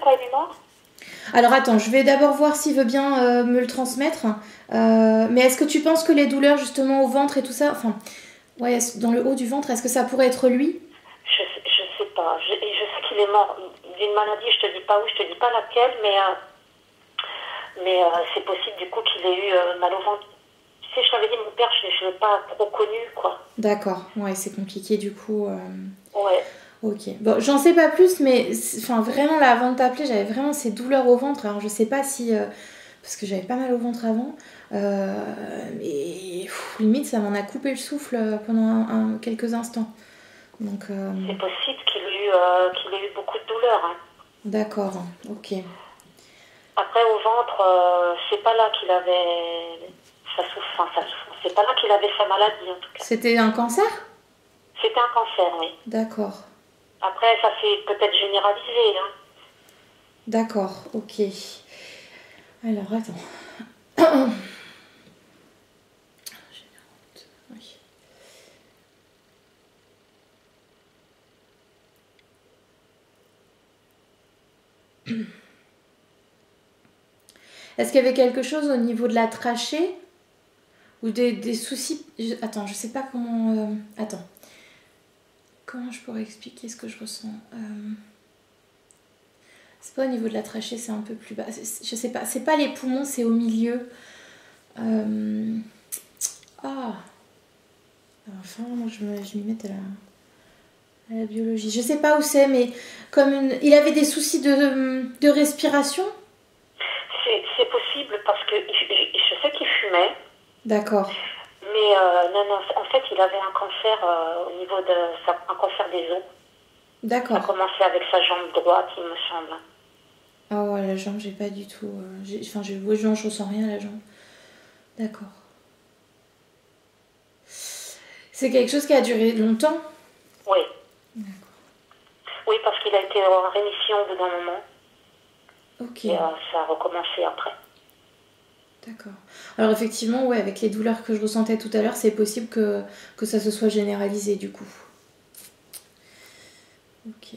quand il est mort? Alors attends, je vais d'abord voir s'il veut bien me le transmettre. Mais est-ce que tu penses que les douleurs justement au ventre et tout ça, enfin, ouais, dans le haut du ventre, est-ce que ça pourrait être lui? Je sais pas. Je sais qu'il est mort d'une maladie, je te dis pas où, je te dis pas laquelle, mais c'est possible du coup qu'il ait eu mal au ventre. Tu sais, je t'avais dit, mon père, je l'ai pas trop connu, quoi. D'accord, ouais, c'est compliqué du coup. Ouais. Ok, bon, j'en sais pas plus, mais enfin vraiment là, avant de t'appeler, j'avais vraiment ces douleurs au ventre. Alors je sais pas si, parce que j'avais pas mal au ventre avant, mais limite ça m'en a coupé le souffle pendant quelques instants. Donc. C'est possible qu'il ait eu beaucoup de douleurs, hein. D'accord, ok. Après, au ventre, c'est pas là qu'il avait sa souffrance. C'est pas là qu'il avait sa maladie, en tout cas. C'était un cancer? C'était un cancer, oui. D'accord. Après, ça s'est peut-être généralisé, hein. D'accord, ok. Alors, attends. Oui. Est-ce qu'il y avait quelque chose au niveau de la trachée? Ou des soucis? Attends, je sais pas comment... Attends. Comment je pourrais expliquer ce que je ressens? C'est pas au niveau de la trachée, c'est un peu plus bas. Je sais pas, c'est pas les poumons, c'est au milieu. Ah. Enfin, moi je m'y mets à la biologie. Je sais pas où c'est, mais comme une... Il avait des soucis de respiration? C'est possible parce que je sais qu'il fumait. D'accord. Mais non, en fait, il avait un cancer au niveau un cancer des os. Ça a D'accord. commencé avec sa jambe droite, il me semble. Ah ouais, la jambe, j'ai pas du tout... Enfin, je ressens rien à la jambe. D'accord. C'est quelque chose qui a duré longtemps? Oui. D'accord. Oui, parce qu'il a été en rémission au bout d'un moment. Ok. Et ça a recommencé après. D'accord. Alors effectivement, ouais, avec les douleurs que je ressentais tout à l'heure, c'est possible que ça se soit généralisé du coup. Ok.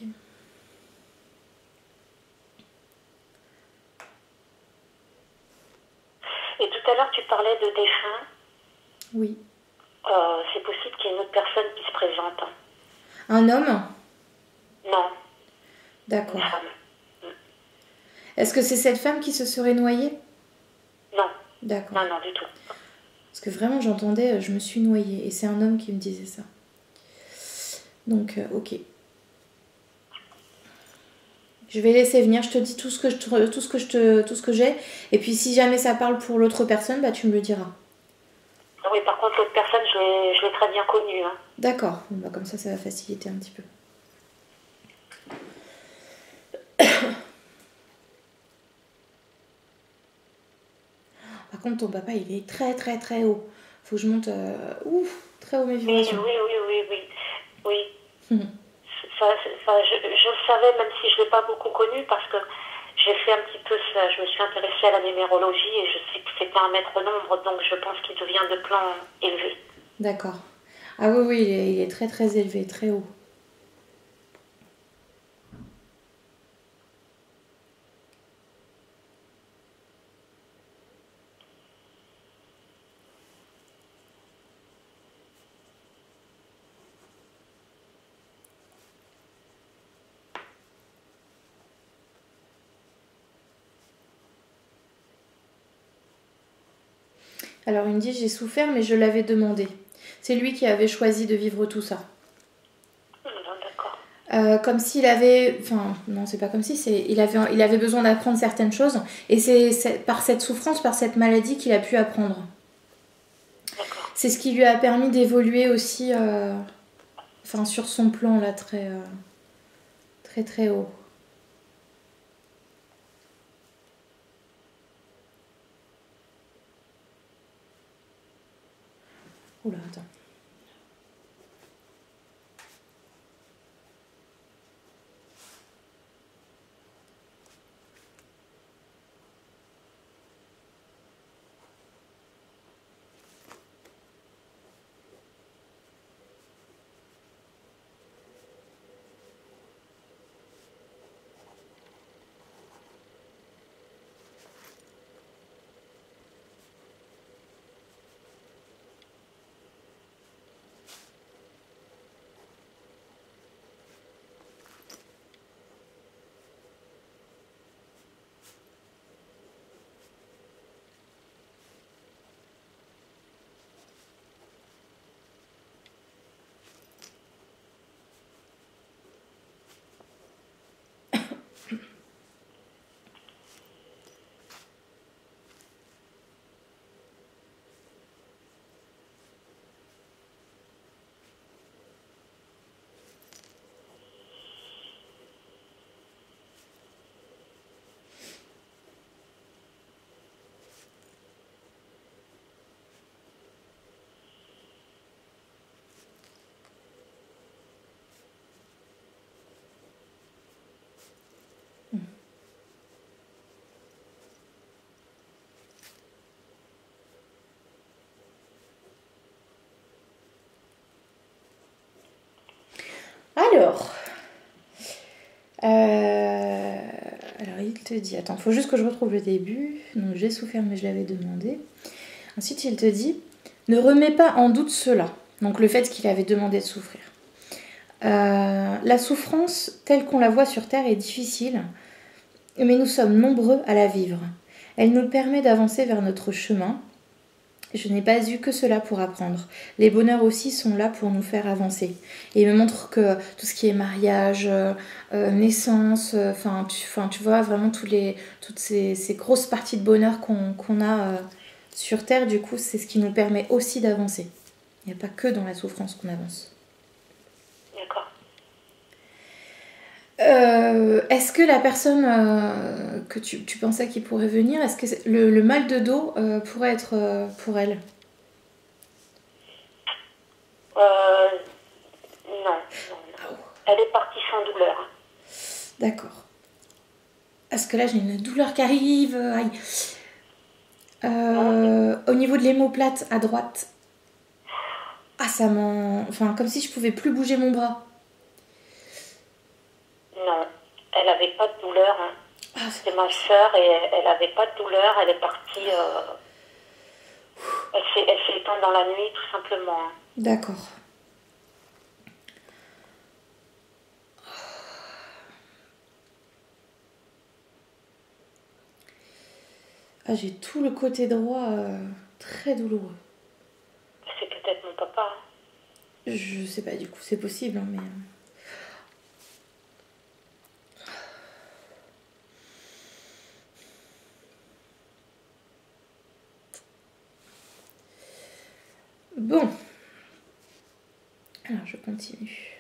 Et tout à l'heure, tu parlais de défunt. Oui. C'est possible qu'il y ait une autre personne qui se présente. Un homme? Non, une D'accord. femme. Est-ce que c'est cette femme qui se serait noyée? Non. D'accord. Non, non, du tout. Parce que vraiment, j'entendais, je me suis noyée. Et c'est un homme qui me disait ça. Donc, ok. Je vais laisser venir, je te dis tout ce que j'ai. Et puis si jamais ça parle pour l'autre personne, bah tu me le diras. Oui, par contre, l'autre personne, je l'ai très bien connue, hein. D'accord. Bon, bah, comme ça va faciliter un petit peu. Par contre, ton papa, il est très très très haut. Faut que je monte très haut mes Oui, oui, vibrations. oui. Je le savais, même si je ne l'ai pas beaucoup connu, parce que j'ai fait un petit peu ça. Je me suis intéressée à la numérologie et je sais que c'était un maître nombre, donc je pense qu'il devient de plan élevé. D'accord. Ah oui, oui, il est très très élevé, très haut. Alors il me dit j'ai souffert mais je l'avais demandé. C'est lui qui avait choisi de vivre tout ça. D'accord. Comme s'il avait... Enfin, non, c'est pas comme si, il avait besoin d'apprendre certaines choses. Et c'est par cette souffrance, par cette maladie qu'il a pu apprendre. D'accord. C'est ce qui lui a permis d'évoluer aussi enfin, sur son plan, là, très, très, très haut. Oula, attends. te dit, attends, il faut juste que je retrouve le début. Donc j'ai souffert, mais je l'avais demandé. Ensuite, il te dit, ne remets pas en doute cela. Donc le fait qu'il avait demandé de souffrir. La souffrance, telle qu'on la voit sur Terre, est difficile, mais nous sommes nombreux à la vivre. Elle nous permet d'avancer vers notre chemin. Je n'ai pas eu que cela pour apprendre. Les bonheurs aussi sont là pour nous faire avancer. Et il me montre que tout ce qui est mariage, naissance, tu vois, vraiment toutes ces grosses parties de bonheur qu'on a sur Terre, du coup, c'est ce qui nous permet aussi d'avancer. Il n'y a pas que dans la souffrance qu'on avance. D'accord. Est-ce que la personne que tu pensais qu'il pourrait venir, est-ce que le mal de dos pourrait être pour elle? Non. Oh. Elle est partie sans douleur. D'accord. Parce que là, j'ai une douleur qui arrive. Aïe. Au niveau de l'hémoplate à droite. Ah, ça m'en... Enfin, comme si je pouvais plus bouger mon bras. Non, elle n'avait pas de douleur. Hein. Ah, c'est ma soeur et elle n'avait pas de douleur. Elle est partie... Elle s'est éteinte dans la nuit, tout simplement. Hein. D'accord. Ah, j'ai tout le côté droit très douloureux. C'est peut-être mon papa. Hein. Je sais pas, du coup, c'est possible, hein, mais... Bon. Alors, je continue.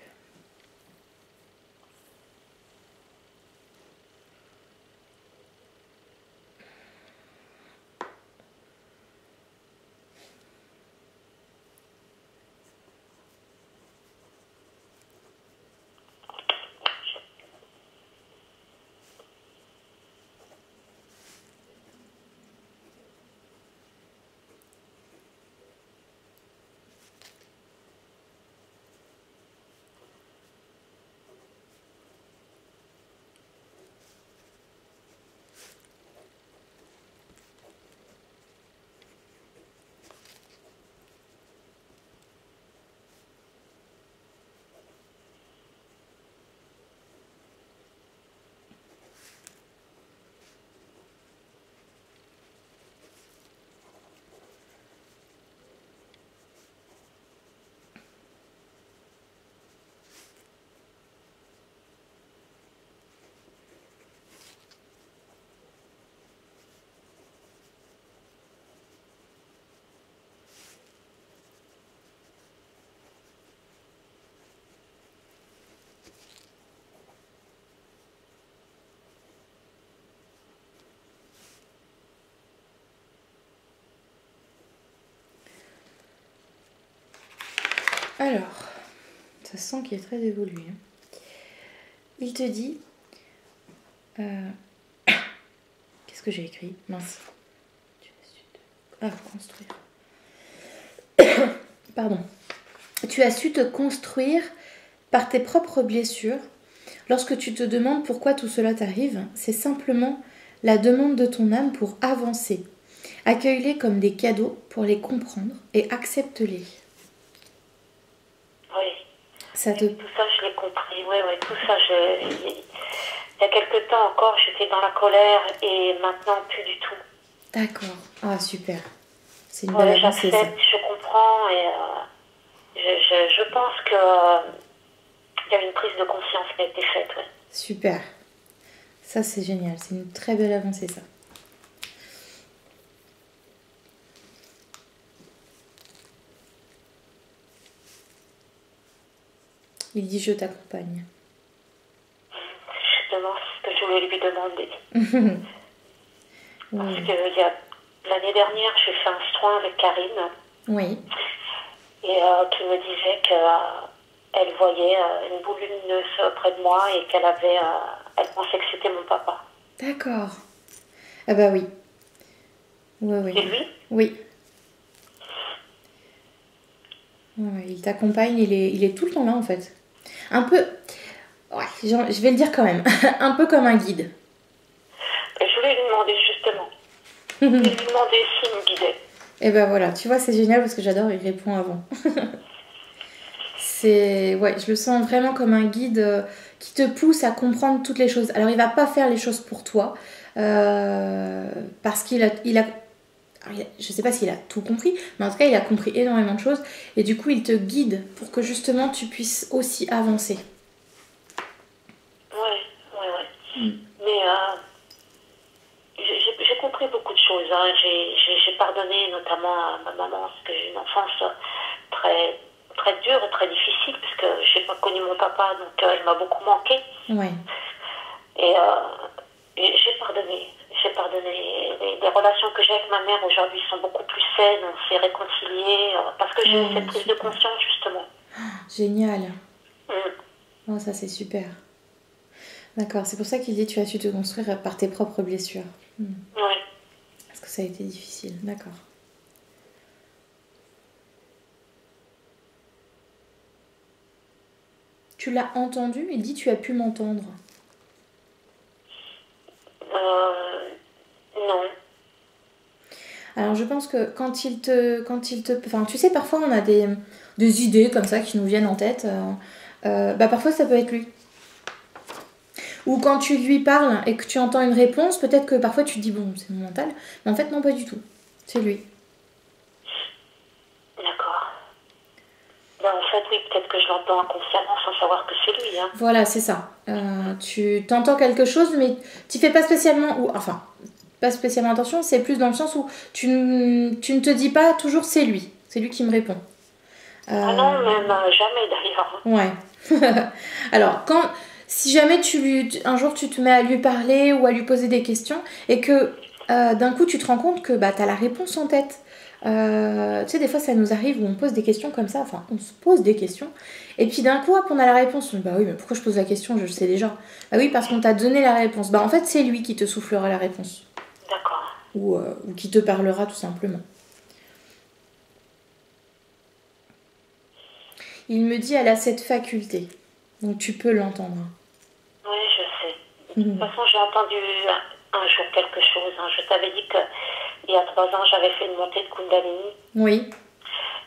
Alors, ça sent qu'il est très évolué. Il te dit... Qu'est-ce que j'ai écrit? Mince. Construire. Pardon. Tu as su te construire par tes propres blessures. Lorsque tu te demandes pourquoi tout cela t'arrive, c'est simplement la demande de ton âme pour avancer. Accueille-les comme des cadeaux pour les comprendre et accepte-les. Oui. Tout ça, je l'ai compris. Oui, tout ça, il y a quelque temps encore, j'étais dans la colère et maintenant, plus du tout. D'accord. Ah, super. C'est une belle avancée, j'accepte, je comprends et je pense que il y a une prise de conscience qui a été faite. Ouais. Super. Ça, c'est génial. C'est une très belle avancée, ça. Il dit je t'accompagne. Justement, c'est ce que je voulais lui demander. Parce que l'année dernière, j'ai fait un soin avec Karine. Oui. Et qui me disait qu'elle voyait une boule lumineuse près de moi et elle pensait que c'était mon papa. D'accord. Ah bah oui. Oui. C'est lui? Oui. Ouais, il t'accompagne, il est tout le temps là en fait. Un peu, ouais, je vais le dire quand même, un peu comme un guide. voulais lui demander justement. Je voulais lui demander s'il me guidait. Et ben voilà, tu vois, c'est génial parce que j'adore, il répond avant. Ouais, je le sens vraiment comme un guide qui te pousse à comprendre toutes les choses. Alors, il va pas faire les choses pour toi parce je sais pas s'il a tout compris, mais en tout cas, il a compris énormément de choses et du coup, il te guide pour que justement tu puisses aussi avancer. Ouais. Mais j'ai compris beaucoup de choses. Hein. J'ai pardonné notamment à ma maman parce que j'ai une enfance très, très dure et très difficile parce que j'ai pas connu mon papa, donc elle m'a beaucoup manqué. Ouais. Et j'ai pardonné. J'ai pardonné. Les relations que j'ai avec ma mère aujourd'hui sont beaucoup plus saines. On s'est réconciliés parce que j'ai eu cette prise de conscience justement. Génial. Oh, ça c'est super. D'accord, c'est pour ça qu'il dit tu as su te construire par tes propres blessures. Oui. Parce que ça a été difficile, d'accord. Tu l'as entendu? Il dit tu as pu m'entendre. Non. Alors je pense que quand il te... Enfin, tu sais, parfois on a des idées comme ça qui nous viennent en tête. Parfois ça peut être lui. Ou quand tu lui parles et que tu entends une réponse, peut-être que parfois tu te dis bon, c'est mon mental. Mais en fait, non, pas du tout. C'est lui. D'accord. En fait, oui, peut-être que je l'entends inconsciemment sans savoir que c'est lui. Hein. Voilà, c'est ça. Tu t'entends quelque chose, mais tu fais pas spécialement... Enfin, pas spécialement attention, c'est plus dans le sens où tu ne te dis pas toujours c'est lui. C'est lui qui me répond. Ah non, même jamais d'ailleurs. Ouais. Alors, si jamais un jour tu te mets à lui parler ou à lui poser des questions et que d'un coup tu te rends compte que tu as la réponse en tête. Tu sais, des fois ça nous arrive où on pose des questions comme ça, enfin on se pose des questions et puis d'un coup hop, on a la réponse. Bah oui, mais pourquoi je pose la question? Je le sais déjà. Bah oui, parce qu'on t'a donné la réponse. Bah en fait c'est lui qui te soufflera la réponse. D'accord. Ou qui te parlera tout simplement. Il me dit elle a cette faculté, donc tu peux l'entendre. Oui, je sais. De toute façon, j'ai entendu un jour quelque chose. Hein. Je t'avais dit qu'il y a 3 ans, j'avais fait une montée de Kundalini. Oui.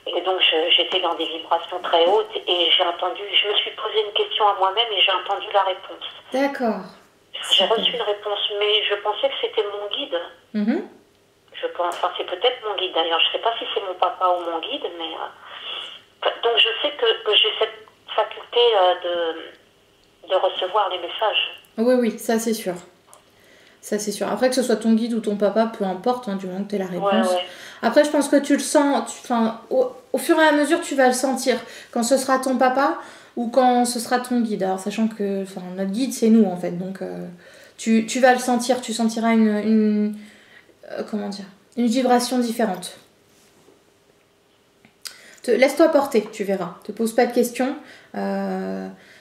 Et donc, j'étais dans des vibrations très hautes et je me suis posé une question à moi-même et j'ai entendu la réponse. D'accord. J'ai reçu une réponse, mais je pensais que c'était mon guide. C'est peut-être mon guide d'ailleurs. Je ne sais pas si c'est mon papa ou mon guide, mais... Donc, je sais que j'ai cette faculté de recevoir les messages. Oui, ça c'est sûr. Ça c'est sûr. Après que ce soit ton guide ou ton papa, peu importe, hein, du moment que tu aies la réponse. Ouais. Après, je pense que tu le sens, au fur et à mesure, tu vas le sentir. Quand ce sera ton papa ou quand ce sera ton guide. Alors, sachant que notre guide, c'est nous en fait. Donc, tu vas le sentir. Tu sentiras une vibration différente. Laisse-toi porter, tu verras. Te pose pas de questions.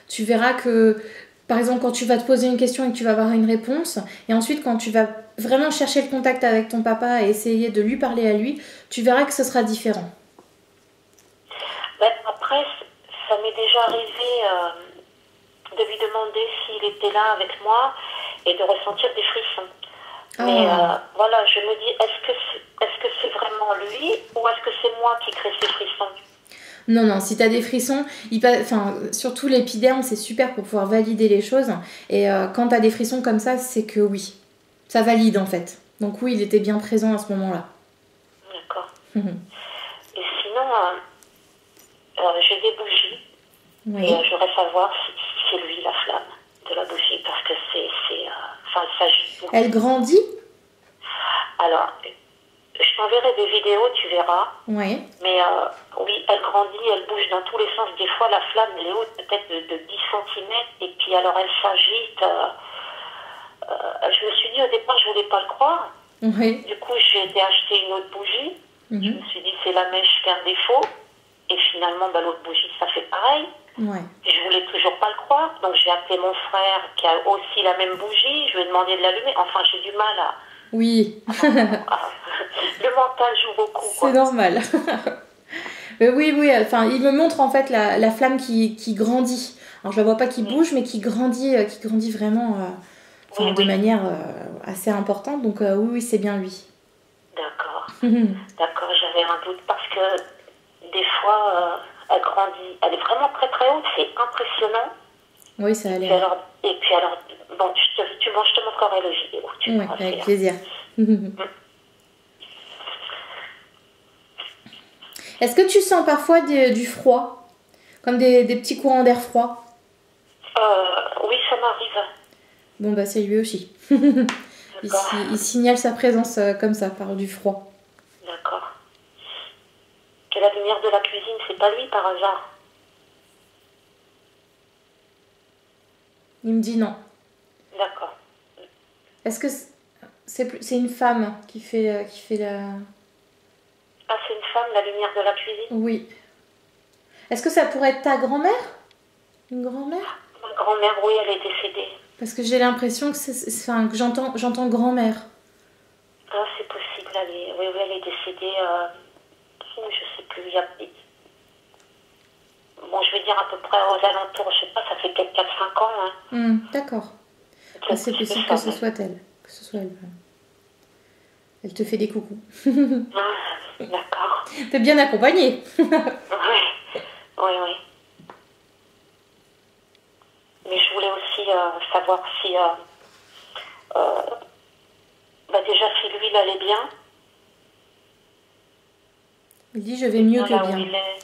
Tu verras que, par exemple, quand tu vas te poser une question et que tu vas avoir une réponse, et ensuite quand tu vas vraiment chercher le contact avec ton papa et essayer de lui parler à lui, tu verras que ce sera différent. Après, ça m'est déjà arrivé de lui demander s'il était là avec moi et de ressentir des frissons. Mais voilà, je me dis, est-ce que c'est vraiment lui ou est-ce que c'est moi qui crée ces frissons? Non, si tu as des frissons, surtout l'épiderme, c'est super pour pouvoir valider les choses. Et quand tu as des frissons comme ça, c'est que oui, ça valide en fait. Donc oui, il était bien présent à ce moment-là. D'accord. Et sinon, j'ai des bougies. Oui. Et je voudrais savoir si c'est lui la flamme de la bougie, parce que il s'agit beaucoup. Elle grandit? Alors, je t'enverrai des vidéos, tu verras. Oui. Mais oui, elle grandit, elle bouge dans tous les sens. Des fois, la flamme, elle est haute peut-être de 10 cm. Et puis, alors, elle s'agite. Je me suis dit, au départ, je ne voulais pas le croire. Oui. Du coup, j'ai été acheter une autre bougie. Je me suis dit, c'est la mèche qui a un défaut. Et finalement, l'autre bougie, ça fait pareil. Ouais. Je voulais toujours pas le croire. Donc, j'ai appelé mon frère qui a aussi la même bougie. Je lui ai demandé de l'allumer. Enfin, j'ai du mal à... Oui. Le mental joue beaucoup. C'est normal. Oui. Enfin, il me montre en fait la flamme qui grandit. Alors je la vois pas qui bouge, mais qui grandit vraiment de manière assez importante, donc oui, oui, c'est bien lui. D'accord. D'accord, j'avais un doute parce que des fois, elle grandit. Elle est vraiment très très haute, c'est impressionnant. Oui, ça a Et puis l'air. alors, bon, je te montrerai la vidéo. Tu Oui, verras, avec c'est- plaisir. Est-ce que tu sens parfois du froid, comme des petits courants d'air froid? Oui, ça m'arrive. Bon, bah c'est lui aussi. Il, D'accord. il signale sa présence comme ça, par du froid. D'accord. Et la lumière de la cuisine, c'est pas lui par hasard. Il me dit non. D'accord. Est-ce que c'est une femme qui fait la... Ah, c'est une femme, la lumière de la cuisine. Oui. Est-ce que ça pourrait être ta grand-mère? Une grand-mère? Ma grand-mère, oui, elle est décédée. Parce que j'ai l'impression que enfin, que j'entends grand-mère. Ah, c'est possible, oui, oui, elle est décédée, je sais plus, bon, je vais dire à peu près aux alentours, je sais pas, ça fait peut-être 4-5 ans. Hein. D'accord. C'est C'est plus possible ça, que ce mais- soit elle. Que ce soit elle. Elle te fait des coucous. Ah, d'accord. T'es bien accompagnée. Oui, oui, oui. Mais je voulais aussi savoir si, déjà, si lui, il allait bien. Il dit je vais mieux que Là où bien. il est.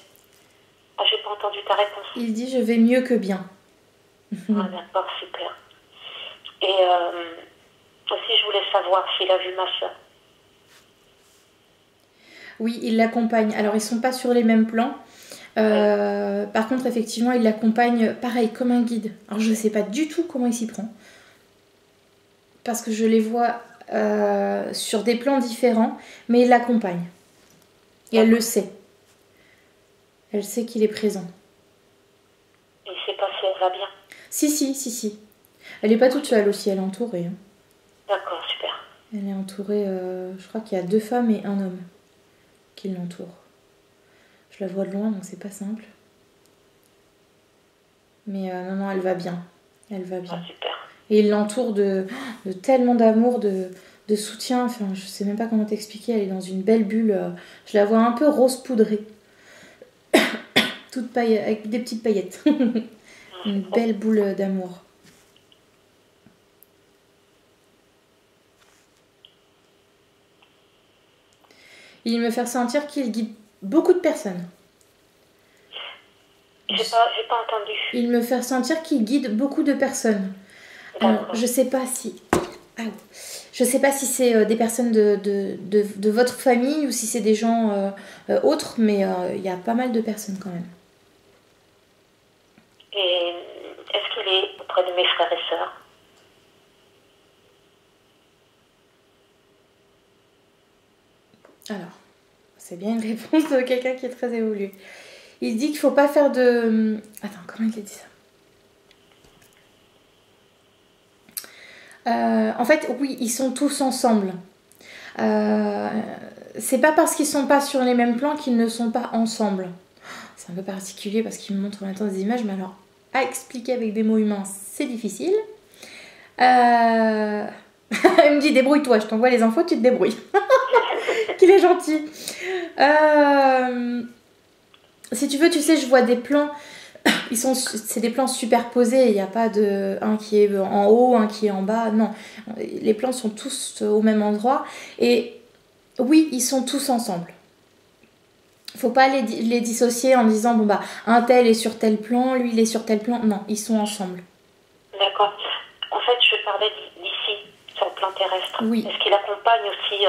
Ah, j'ai pas entendu ta réponse. Il dit je vais mieux que bien. Ah, d'accord, super. Et aussi, je voulais savoir s'il a vu ma soeur. Oui, il l'accompagne. Alors ils sont pas sur les mêmes plans. Par contre, effectivement, il l'accompagne pareil, comme un guide. Alors je ne sais pas du tout comment il s'y prend. Parce que je les vois sur des plans différents, mais il l'accompagne. Et elle le sait. Elle sait qu'il est présent. Il sait pas si elle va bien. Si. Elle n'est pas toute seule aussi, elle est entourée. Hein. D'accord, super. Elle est entourée, je crois qu'il y a 2 femmes et un homme qui l'entourent. Je la vois de loin, donc c'est pas simple. Mais non, elle va bien. Elle va bien. Ah, super. Et il l'entoure de tellement d'amour, de soutien. Enfin, je sais même pas comment t'expliquer. Elle est dans une belle bulle. Je la vois un peu rose poudrée. Toute paille, avec des petites paillettes. Une belle boule d'amour. Il me fait ressentir qu'il guide beaucoup de personnes. J'ai pas entendu. Il me fait ressentir qu'il guide beaucoup de personnes. Alors, je sais pas si... Je sais pas si c'est des personnes de votre famille ou si c'est des gens autres, mais il y a pas mal de personnes quand même. Et est-ce qu'il est auprès de mes frères et sœurs? Alors, c'est bien une réponse de quelqu'un qui est très évolué. Il dit qu'il faut pas faire de... Attends, comment il a dit ça? En fait, oui, ils sont tous ensemble. C'est pas parce qu'ils sont pas sur les mêmes plans qu'ils ne sont pas ensemble. C'est un peu particulier parce qu'il me montre en même temps des images, mais alors à expliquer avec des mots humains, c'est difficile. Il me dit débrouille-toi, je t'envoie les infos, tu te débrouilles. Qu'il est gentil. Si tu veux, tu sais, je vois des plans. C'est des plans superposés. Il n'y a pas de un qui est en haut, un qui est en bas. Non, les plans sont tous au même endroit. Et oui, ils sont tous ensemble. Faut pas les dissocier en disant bon bah un tel est sur tel plan, lui il est sur tel plan. Non, ils sont ensemble. D'accord. En fait, je parlais d'ici, sur le plan terrestre. Oui. Est-ce qu'il accompagne aussi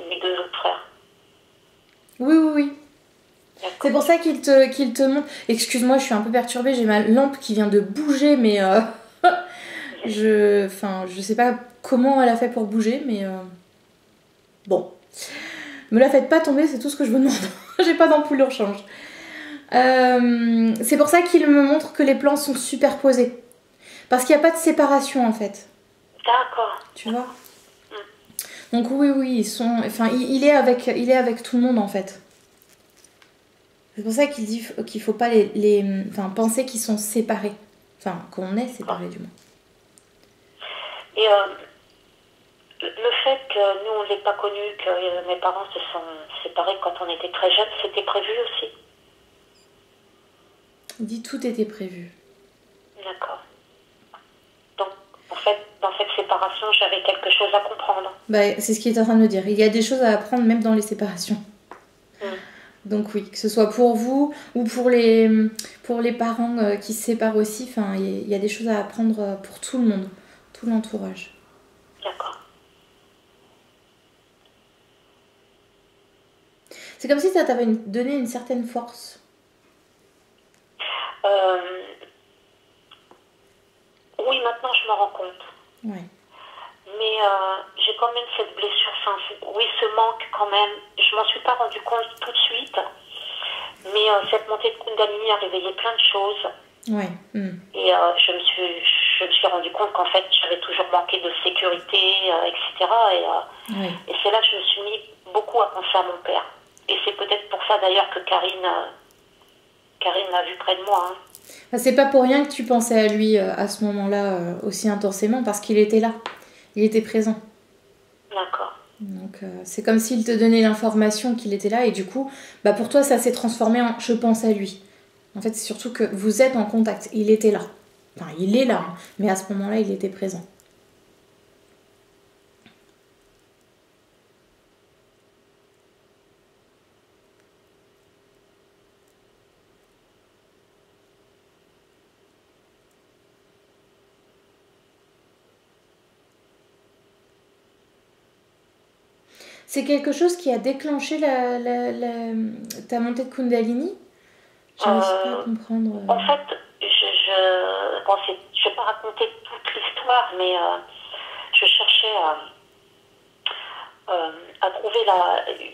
mes 2 autres frères? Oui. C'est pour ça qu'il te montre. Excuse-moi, je suis un peu perturbée, j'ai ma lampe qui vient de bouger, mais je sais pas comment elle a fait pour bouger, mais bon. Me la faites pas tomber, c'est tout ce que je vous demande. J'ai pas d'ampoule de rechange. C'est pour ça qu'il me montre que les plans sont superposés. Parce qu'il n'y a pas de séparation en fait. D'accord. Tu vois? Donc oui, ils sont. Enfin, il est avec tout le monde en fait. C'est pour ça qu'il dit qu'il faut pas penser qu'ils sont séparés. Enfin, qu'on est séparés du moins. Et Le fait que nous, on ne l'ait pas connu, que mes parents se sont séparés quand on était très jeunes, c'était prévu aussi. Il dit tout était prévu. D'accord. Donc, en fait, dans cette séparation, j'avais quelque chose à comprendre. Bah, c'est ce qu'il est en train de me dire. Il y a des choses à apprendre même dans les séparations. Mm. Donc oui, que ce soit pour vous ou pour les parents qui se séparent aussi, il y a des choses à apprendre pour tout le monde, tout l'entourage. D'accord. C'est comme si ça t'avait donné une certaine force. Oui, maintenant je me rends compte. Ouais. Mais j'ai quand même cette blessure, oui, ce manque quand même. Je m'en suis pas rendu compte tout de suite. Mais cette montée de Kundalini a réveillé plein de choses. Ouais. Et je me suis rendu compte qu'en fait, j'avais toujours manqué de sécurité, etc. Et c'est là que je me suis mis beaucoup à penser à mon père. Et c'est peut-être pour ça d'ailleurs que Karine m'a vu près de moi. Hein. Enfin, c'est pas pour rien que tu pensais à lui à ce moment-là aussi intensément, parce qu'il était là. Il était présent. D'accord. Donc c'est comme s'il te donnait l'information qu'il était là, et du coup, bah, pour toi, ça s'est transformé en « je pense à lui ». En fait, c'est surtout que vous êtes en contact. Il était là. Enfin, il est là, hein, mais à ce moment-là, il était présent. C'est quelque chose qui a déclenché ta montée de Kundalini? J'arrive pas à comprendre. En fait, je vais pas raconter toute l'histoire, mais je cherchais à trouver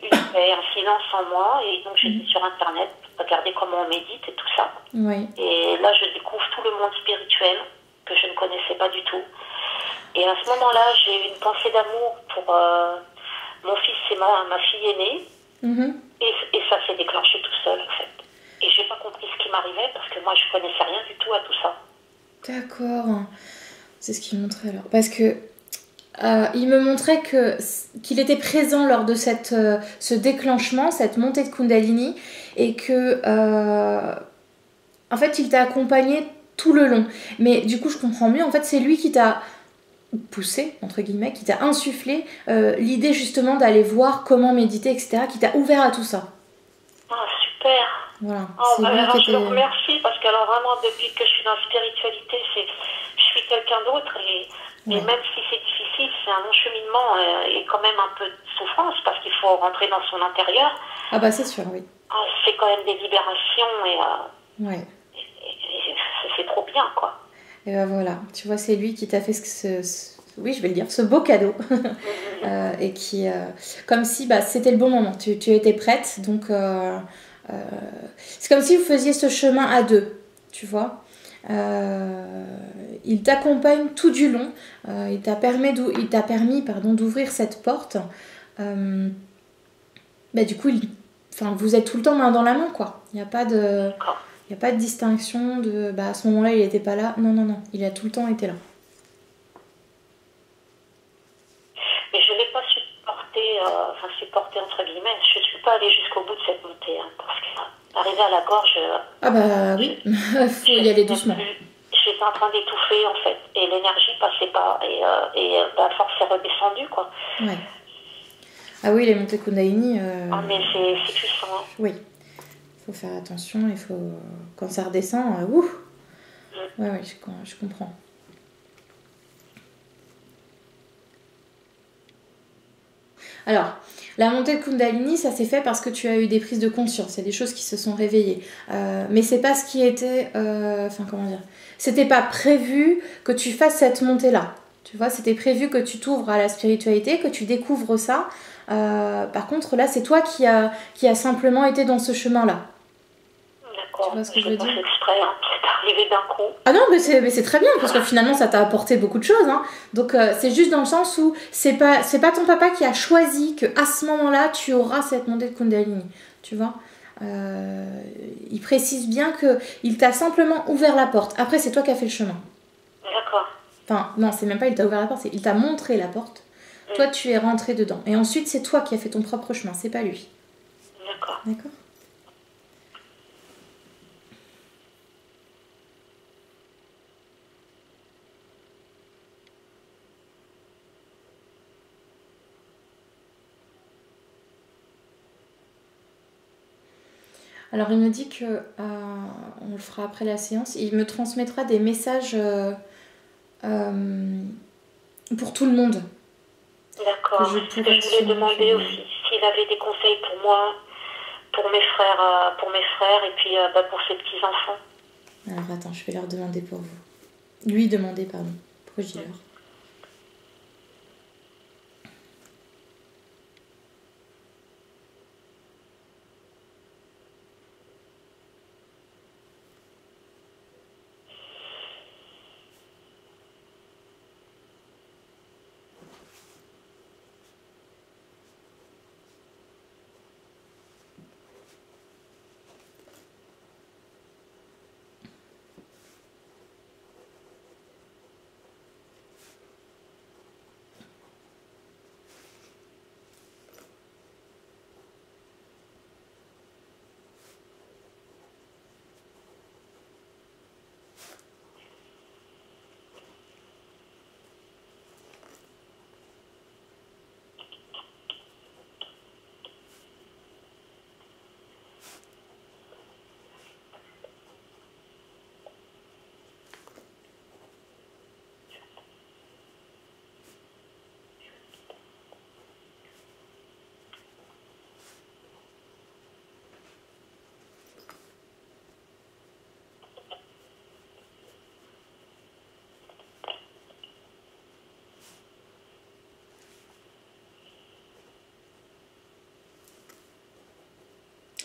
une paix, un silence en moi, et donc j'étais sur Internet, regarder comment on médite et tout ça. Oui. Et là, je découvre tout le monde spirituel que je ne connaissais pas du tout. Et à ce moment-là, j'ai eu une pensée d'amour pour mon fils et ma fille aînée, et ça s'est déclenché tout seul, en fait. Et j'ai pas compris ce qui m'arrivait parce que moi je connaissais rien du tout à tout ça. D'accord. C'est ce qu'il montrait alors. Parce que il me montrait qu'il était présent lors de ce déclenchement, cette montée de Kundalini, et que en fait il t'a accompagné tout le long. Mais du coup je comprends mieux, en fait c'est lui qui t'a poussé, entre guillemets, qui t'a insufflé l'idée justement d'aller voir comment méditer, etc., qui t'a ouvert à tout ça. Ah, super. Voilà. Alors je le remercie parce que alors vraiment depuis que je suis dans la spiritualité, je suis quelqu'un d'autre et même si c'est difficile, c'est un long cheminement et quand même un peu de souffrance parce qu'il faut rentrer dans son intérieur. Ah bah c'est sûr, oui. C'est quand même des libérations et c'est trop bien quoi. Et ben voilà, tu vois, c'est lui qui t'a fait oui, je vais le dire, ce beau cadeau. Et qui, comme si c'était le bon moment, tu étais prête, donc c'est comme si vous faisiez ce chemin à deux, tu vois. Il t'accompagne tout du long, il t'a permis d'ouvrir cette porte. Du coup, vous êtes tout le temps main dans la main, quoi. Il n'y a pas de distinction de à ce moment-là il n'était pas là. Non, il a tout le temps été là. Mais je ne l'ai pas supporté entre guillemets. Je ne suis pas allée jusqu'au bout de cette montée parce qu'arriver à la gorge. Ah bah oui, il faut y aller doucement. J'étais en train d'étouffer en fait et l'énergie passait pas et la force est redescendue quoi. Ouais. Ah oui, les montées Kundalini. Ah mais c'est puissant. Hein. Oui. Faut faire attention, quand ça redescend, ouais, je comprends. Alors, la montée de Kundalini, ça s'est fait parce que tu as eu des prises de conscience, il y a des choses qui se sont réveillées. Mais c'est pas ce qui était... C'était pas prévu que tu fasses cette montée-là. Tu vois, c'était prévu que tu t'ouvres à la spiritualité, que tu découvres ça. Par contre, là, c'est toi qui a simplement été dans ce chemin-là. D'accord, tu vois ce que je veux dire ? Exprès, hein. C'est arrivé d'un coup. Ah non, mais c'est très bien, parce que finalement, ça t'a apporté beaucoup de choses. Hein. Donc, c'est juste dans le sens où c'est pas ton papa qui a choisi qu'à ce moment-là, tu auras cette montée de Kundalini. Tu vois ? Il précise bien qu'il t'a simplement ouvert la porte. Après, c'est toi qui as fait le chemin. D'accord. Enfin, non, c'est même pas il t'a ouvert la porte, c'est il t'a montré la porte. Toi, tu es rentré dedans. Et ensuite, c'est toi qui as fait ton propre chemin, c'est pas lui. D'accord. D'accord. Alors, il me dit que, on le fera après la séance, il me transmettra des messages pour tout le monde. D'accord. Ce que je voulais demander aussi, s'il avait des conseils pour moi, pour mes frères et puis pour ses petits-enfants. Alors, attends, je vais leur demander pour vous. Lui demander, pardon. Pourquoi je dis leur ?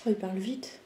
Oh, il parle vite.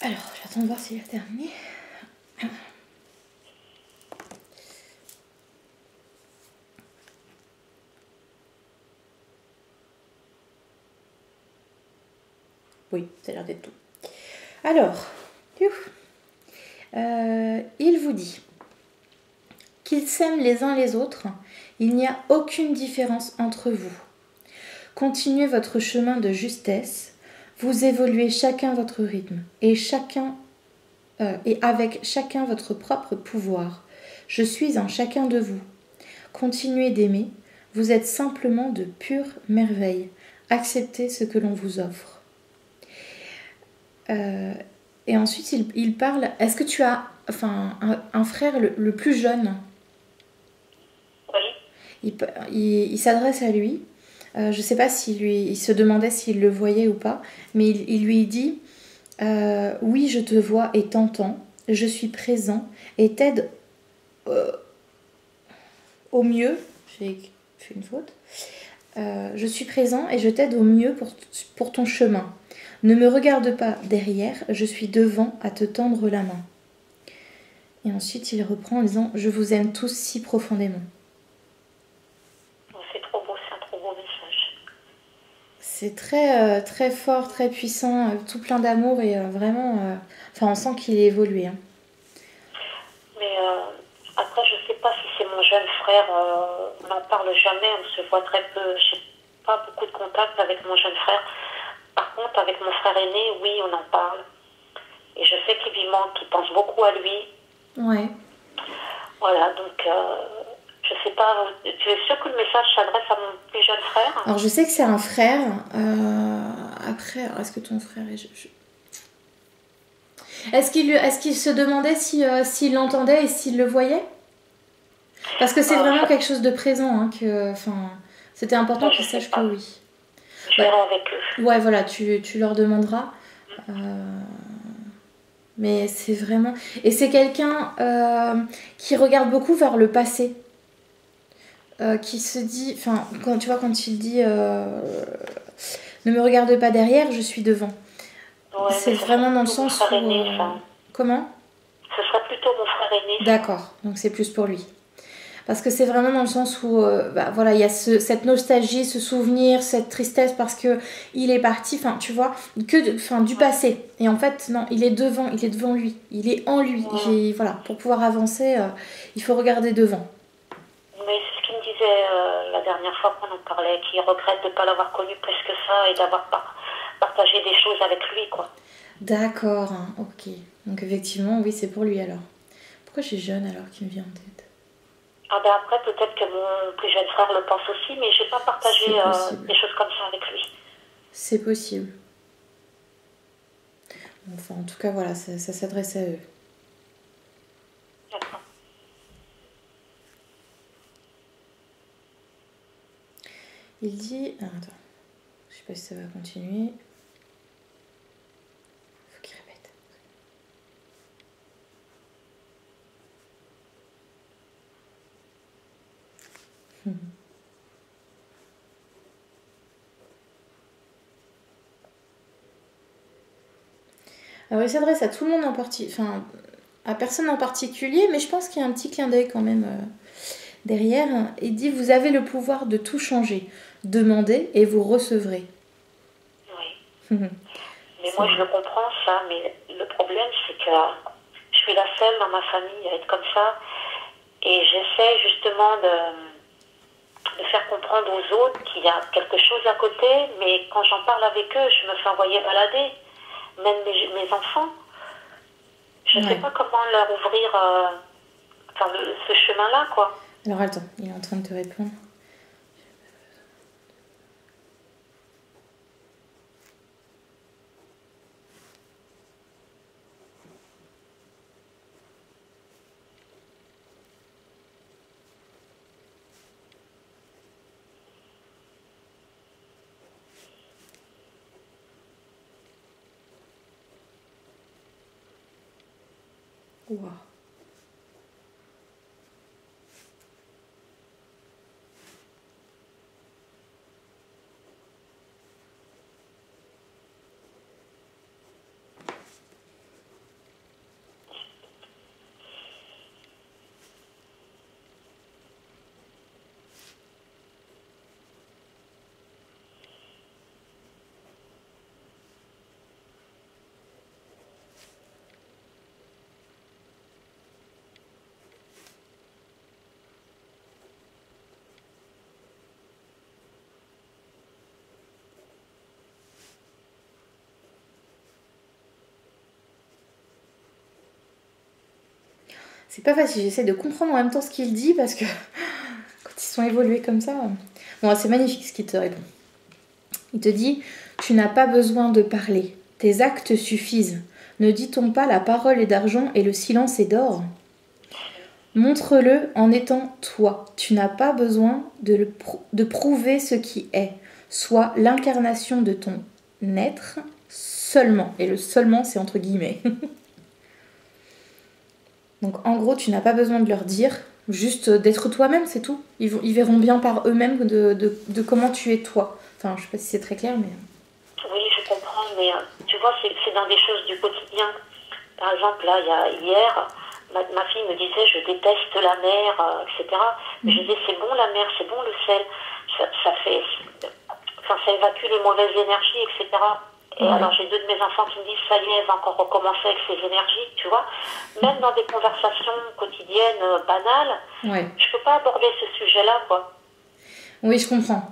Alors, j'attends de voir s'il a terminé. Oui, ça a l'air d'être tout. Alors, il vous dit qu'ils s'aiment les uns les autres. Il n'y a aucune différence entre vous. Continuez votre chemin de justesse. Vous évoluez chacun votre rythme et avec chacun votre propre pouvoir. Je suis en chacun de vous. Continuez d'aimer. Vous êtes simplement de pure merveille. Acceptez ce que l'on vous offre. Et ensuite, il parle. Est-ce que tu as un frère le plus jeune ? Oui. Il s'adresse à lui. Je ne sais pas il se demandait s'il le voyait ou pas, mais il lui dit oui, je te vois et t'entends. Je suis présent et t'aide au mieux. J'ai fait une faute. Je suis présent et je t'aide au mieux pour ton chemin. Ne me regarde pas derrière, je suis devant à te tendre la main. Et ensuite, il reprend en disant « Je vous aime tous si profondément ». C'est trop beau, c'est un trop beau message. C'est très, très fort, très puissant, tout plein d'amour et vraiment... Enfin, on sent qu'il est évolué. Hein. Mais après, je ne sais pas si c'est mon jeune frère. On n'en parle jamais, on se voit très peu. Je n'ai pas beaucoup de contact avec mon jeune frère. Par contre, avec mon frère aîné, oui, on en parle. Et je sais qu'il lui manque, qu'il pense beaucoup à lui. Ouais. Voilà, donc je sais pas. Tu es sûre que le message s'adresse à mon plus jeune frère? Alors, je sais que c'est un frère. Après, est-ce que ton frère est... Est-ce qu'il se demandait s'il l'entendait et s'il le voyait? Parce que c'est vraiment quelque chose de présent. Hein, c'était important qu'il sache que oui. Je verrai avec eux. Ouais, voilà, tu leur demanderas. Mais c'est vraiment... Et c'est quelqu'un qui regarde beaucoup vers le passé. Qui se dit... Enfin, tu vois, quand il dit... ne me regarde pas derrière, je suis devant. Ouais, c'est vraiment dans le sens où... Aîné, Comment? Ce serait plutôt mon frère aîné. D'accord, donc c'est plus pour lui. Parce que c'est vraiment dans le sens où voilà, il y a cette nostalgie, ce souvenir, cette tristesse parce que il est parti, enfin tu vois, du passé. Et en fait, non, il est devant lui, il est en lui. Ouais. Voilà, pour pouvoir avancer, il faut regarder devant. Mais c'est ce qu'il me disait la dernière fois qu'on en parlait, qu'il regrette de ne pas l'avoir connu plus que ça et d'avoir partagé des choses avec lui, quoi. D'accord, hein, ok. Donc effectivement, oui, c'est pour lui alors. Pourquoi j'ai jeune alors qui me vient en tête? Ah ben après, peut-être que mon plus jeune frère le pense aussi, mais je n'ai pas partagé des choses comme ça avec lui. C'est possible. Enfin, en tout cas, voilà, ça s'adresse à eux. D'accord. Il dit... Ah, attends, je sais pas si ça va continuer. Faut qu'il répète. Alors il s'adresse à tout le monde en enfin à personne en particulier, mais je pense qu'il y a un petit clin d'œil quand même derrière. Il dit vous avez le pouvoir de tout changer, demandez et vous recevrez. Oui. Mais moi je le comprends ça, mais le problème c'est que je suis la seule dans ma famille à être comme ça, et j'essaie justement de faire comprendre aux autres qu'il y a quelque chose à côté, mais quand j'en parle avec eux, je me fais envoyer balader. Même mes enfants, je ne sais pas comment leur ouvrir ce chemin-là, quoi. Alors attends, il est en train de te répondre. Wow. C'est pas facile, j'essaie de comprendre en même temps ce qu'il dit parce que quand ils sont évolués comme ça... Bon, c'est magnifique ce qu'il te répond. Il te dit « Tu n'as pas besoin de parler, tes actes suffisent. Ne dit-on pas la parole est d'argent et le silence est d'or ?» Montre-le en étant toi. Tu n'as pas besoin de prouver ce qui est. Sois l'incarnation de ton être seulement. Et le seulement, c'est entre guillemets. Donc en gros, tu n'as pas besoin de leur dire, juste d'être toi-même, c'est tout. Ils verront bien par eux-mêmes de comment tu es toi. Enfin, je sais pas si c'est très clair, mais... Oui, je comprends, mais tu vois, c'est dans des choses du quotidien. Par exemple, là, hier, ma fille me disait, je déteste la mer, etc. Mais je disais, c'est bon la mer, c'est bon le sel. Ça fait... Enfin, ça évacue les mauvaises énergies, etc. Et alors, j'ai 2 de mes enfants qui me disent, ça y est, elle va encore recommencer avec ses énergies, tu vois. Même dans des conversations quotidiennes banales, je peux pas aborder ce sujet-là, quoi. Oui, je comprends.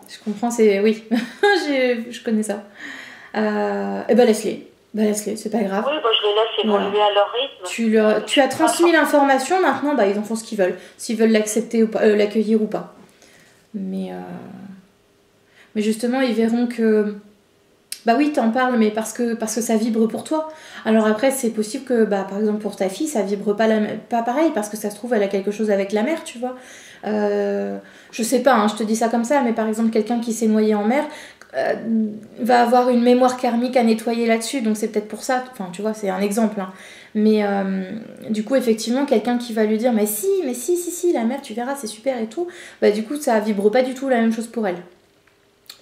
C'est... Oui, je connais ça. Et ben laisse-les. Laisse-les, c'est pas grave. Oui, je les laisse évoluer à leur rythme. Tu as transmis l'information, maintenant, ils en font ce qu'ils veulent. S'ils veulent l'accepter ou pas, l'accueillir ou pas. Mais justement, ils verront que... Bah oui, t'en parles, mais parce que ça vibre pour toi. Alors après, c'est possible que, par exemple, pour ta fille, ça vibre pas pareil, parce que ça se trouve, elle a quelque chose avec la mer, tu vois. Je sais pas, je te dis ça comme ça, mais par exemple, quelqu'un qui s'est noyé en mer va avoir une mémoire karmique à nettoyer là-dessus, donc c'est peut-être pour ça, enfin, tu vois, c'est un exemple. Mais du coup, effectivement, quelqu'un qui va lui dire, mais si, la mer, tu verras, c'est super et tout, du coup, ça vibre pas du tout la même chose pour elle.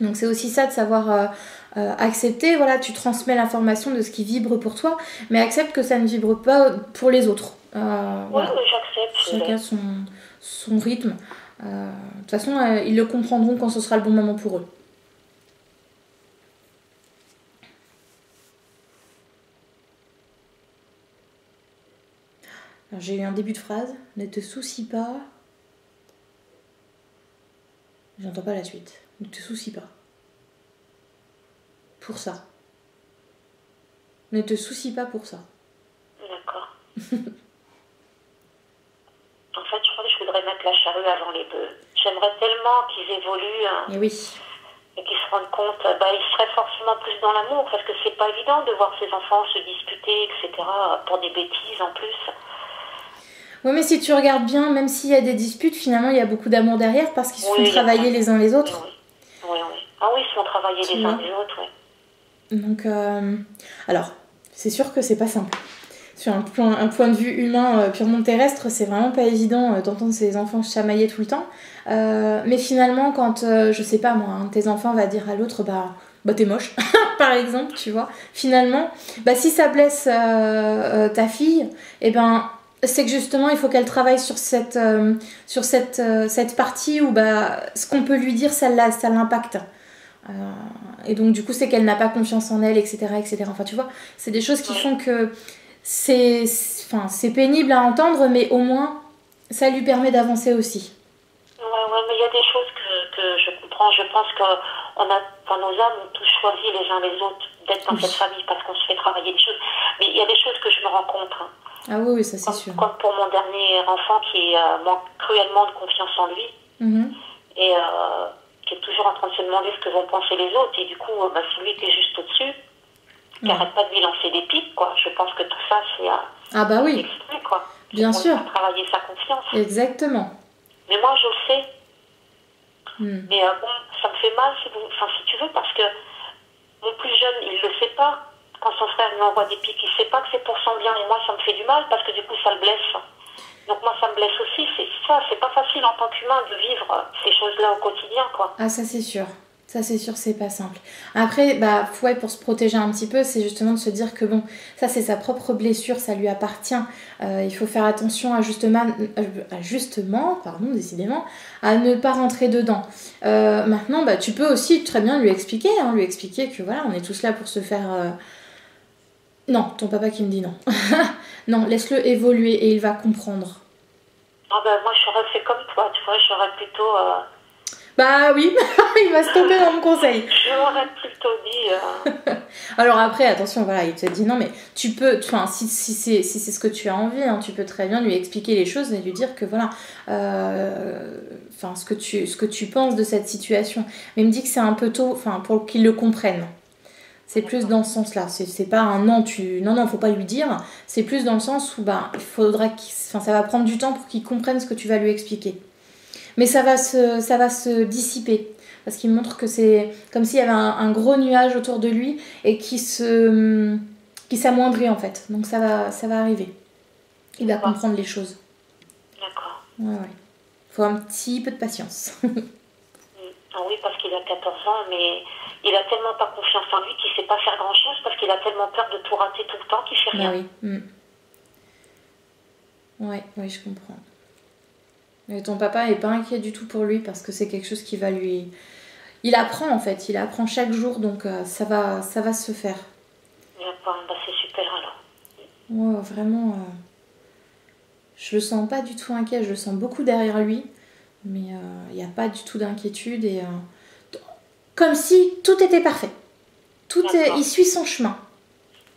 Donc c'est aussi ça de savoir accepter, voilà, tu transmets l'information de ce qui vibre pour toi, mais accepte que ça ne vibre pas pour les autres. Voilà. Oui, j'accepte. Chacun son rythme. De toute façon, ils le comprendront quand ce sera le bon moment pour eux. Alors, j'ai eu un début de phrase, ne te soucie pas. J'entends pas la suite. Ne te soucie pas. Pour ça. Ne te soucie pas pour ça. D'accord. En fait, je crois que je voudrais mettre la charrue avant les bœufs. J'aimerais tellement qu'ils évoluent. Et oui. Et qu'ils se rendent compte, ils seraient forcément plus dans l'amour, parce que c'est pas évident de voir ses enfants se disputer, etc., pour des bêtises en plus. Oui, mais si tu regardes bien, même s'il y a des disputes, finalement, il y a beaucoup d'amour derrière, parce qu'ils se font travailler les uns les autres. Oui. Ah oui, ils se font travailler les uns les autres, oui. Donc, alors, c'est sûr que c'est pas simple. Sur un point de vue humain purement terrestre, c'est vraiment pas évident d'entendre ses enfants chamailler tout le temps. Mais finalement, quand, je sais pas moi, un de tes enfants va dire à l'autre, t'es moche, par exemple, tu vois. Finalement, si ça blesse ta fille, c'est que justement, il faut qu'elle travaille sur cette partie où ce qu'on peut lui dire, ça l'impacte. Et donc du coup c'est qu'elle n'a pas confiance en elle, etc. Enfin tu vois, c'est des choses qui font que c'est pénible à entendre, mais au moins ça lui permet d'avancer aussi. Ouais, mais il y a des choses que je comprends. Je pense que nos âmes ont tous choisi les uns les autres d'être dans cette famille parce qu'on se fait travailler des choses. Mais il y a des choses que je me rends compte. Ah oui, ça c'est sûr. Comme pour mon dernier enfant qui manque cruellement de confiance en lui. Et qui est toujours en train de se demander ce que vont penser les autres. Et du coup, celui qui est juste au-dessus, qui n'arrête pas de lui lancer des pics, quoi. Je pense que tout ça, c'est oui. exprès, quoi. Bien sûr. Pour travailler sa confiance. Exactement. Mais moi, je le sais. Mais ça me fait mal, si tu veux, parce que mon plus jeune, il le sait pas. Quand son frère lui envoie des pics, il sait pas que c'est pour son bien. Et moi, ça me fait du mal, parce que du coup, ça le blesse. Donc moi, ça me blesse aussi. C'est pas facile en tant qu'humain de vivre ces choses-là au quotidien, quoi. Ah, ça c'est sûr. Ça c'est sûr, c'est pas simple. Après, pour se protéger un petit peu, c'est justement de se dire que bon, ça c'est sa propre blessure, ça lui appartient. Il faut faire attention décidément, à ne pas rentrer dedans. Maintenant, tu peux aussi très bien lui expliquer que voilà, on est tous là pour se faire... Non, ton papa qui me dit non. Non, laisse-le évoluer et il va comprendre. Ah moi j'aurais fait comme toi, tu vois, j'aurais plutôt... Oui, il va se tomber dans mon conseil. J'aurais plutôt dit... Alors après, attention, voilà, il te dit non, mais tu peux, si c'est ce que tu as envie, tu peux très bien lui expliquer les choses et lui dire que voilà, ce que tu penses de cette situation. Mais il me dit que c'est un peu tôt, pour qu'il le comprenne. C'est plus dans ce sens-là. C'est pas un non, faut pas lui dire. C'est plus dans le sens où il faudra ça va prendre du temps pour qu'il comprenne ce que tu vas lui expliquer. Mais ça va se dissiper. Parce qu'il montre que c'est comme s'il y avait un gros nuage autour de lui et qui s'amoindrit en fait. Donc ça va arriver. Il va comprendre les choses. D'accord. Ouais. Faut un petit peu de patience. Oui, parce qu'il a 14 ans, mais il a tellement pas confiance en lui qu'il sait pas faire grand-chose parce qu'il a tellement peur de tout rater tout le temps qu'il fait rien. Bah oui. Ouais, oui, je comprends. Et ton papa est pas inquiet du tout pour lui parce que c'est quelque chose qui va lui... Il apprend en fait, il apprend chaque jour, donc ça va se faire. D'accord, bah c'est super alors. Ouais, vraiment, je le sens pas du tout inquiet, je le sens beaucoup derrière lui, mais il n'y a pas du tout d'inquiétude et comme si tout était parfait. Il suit son chemin.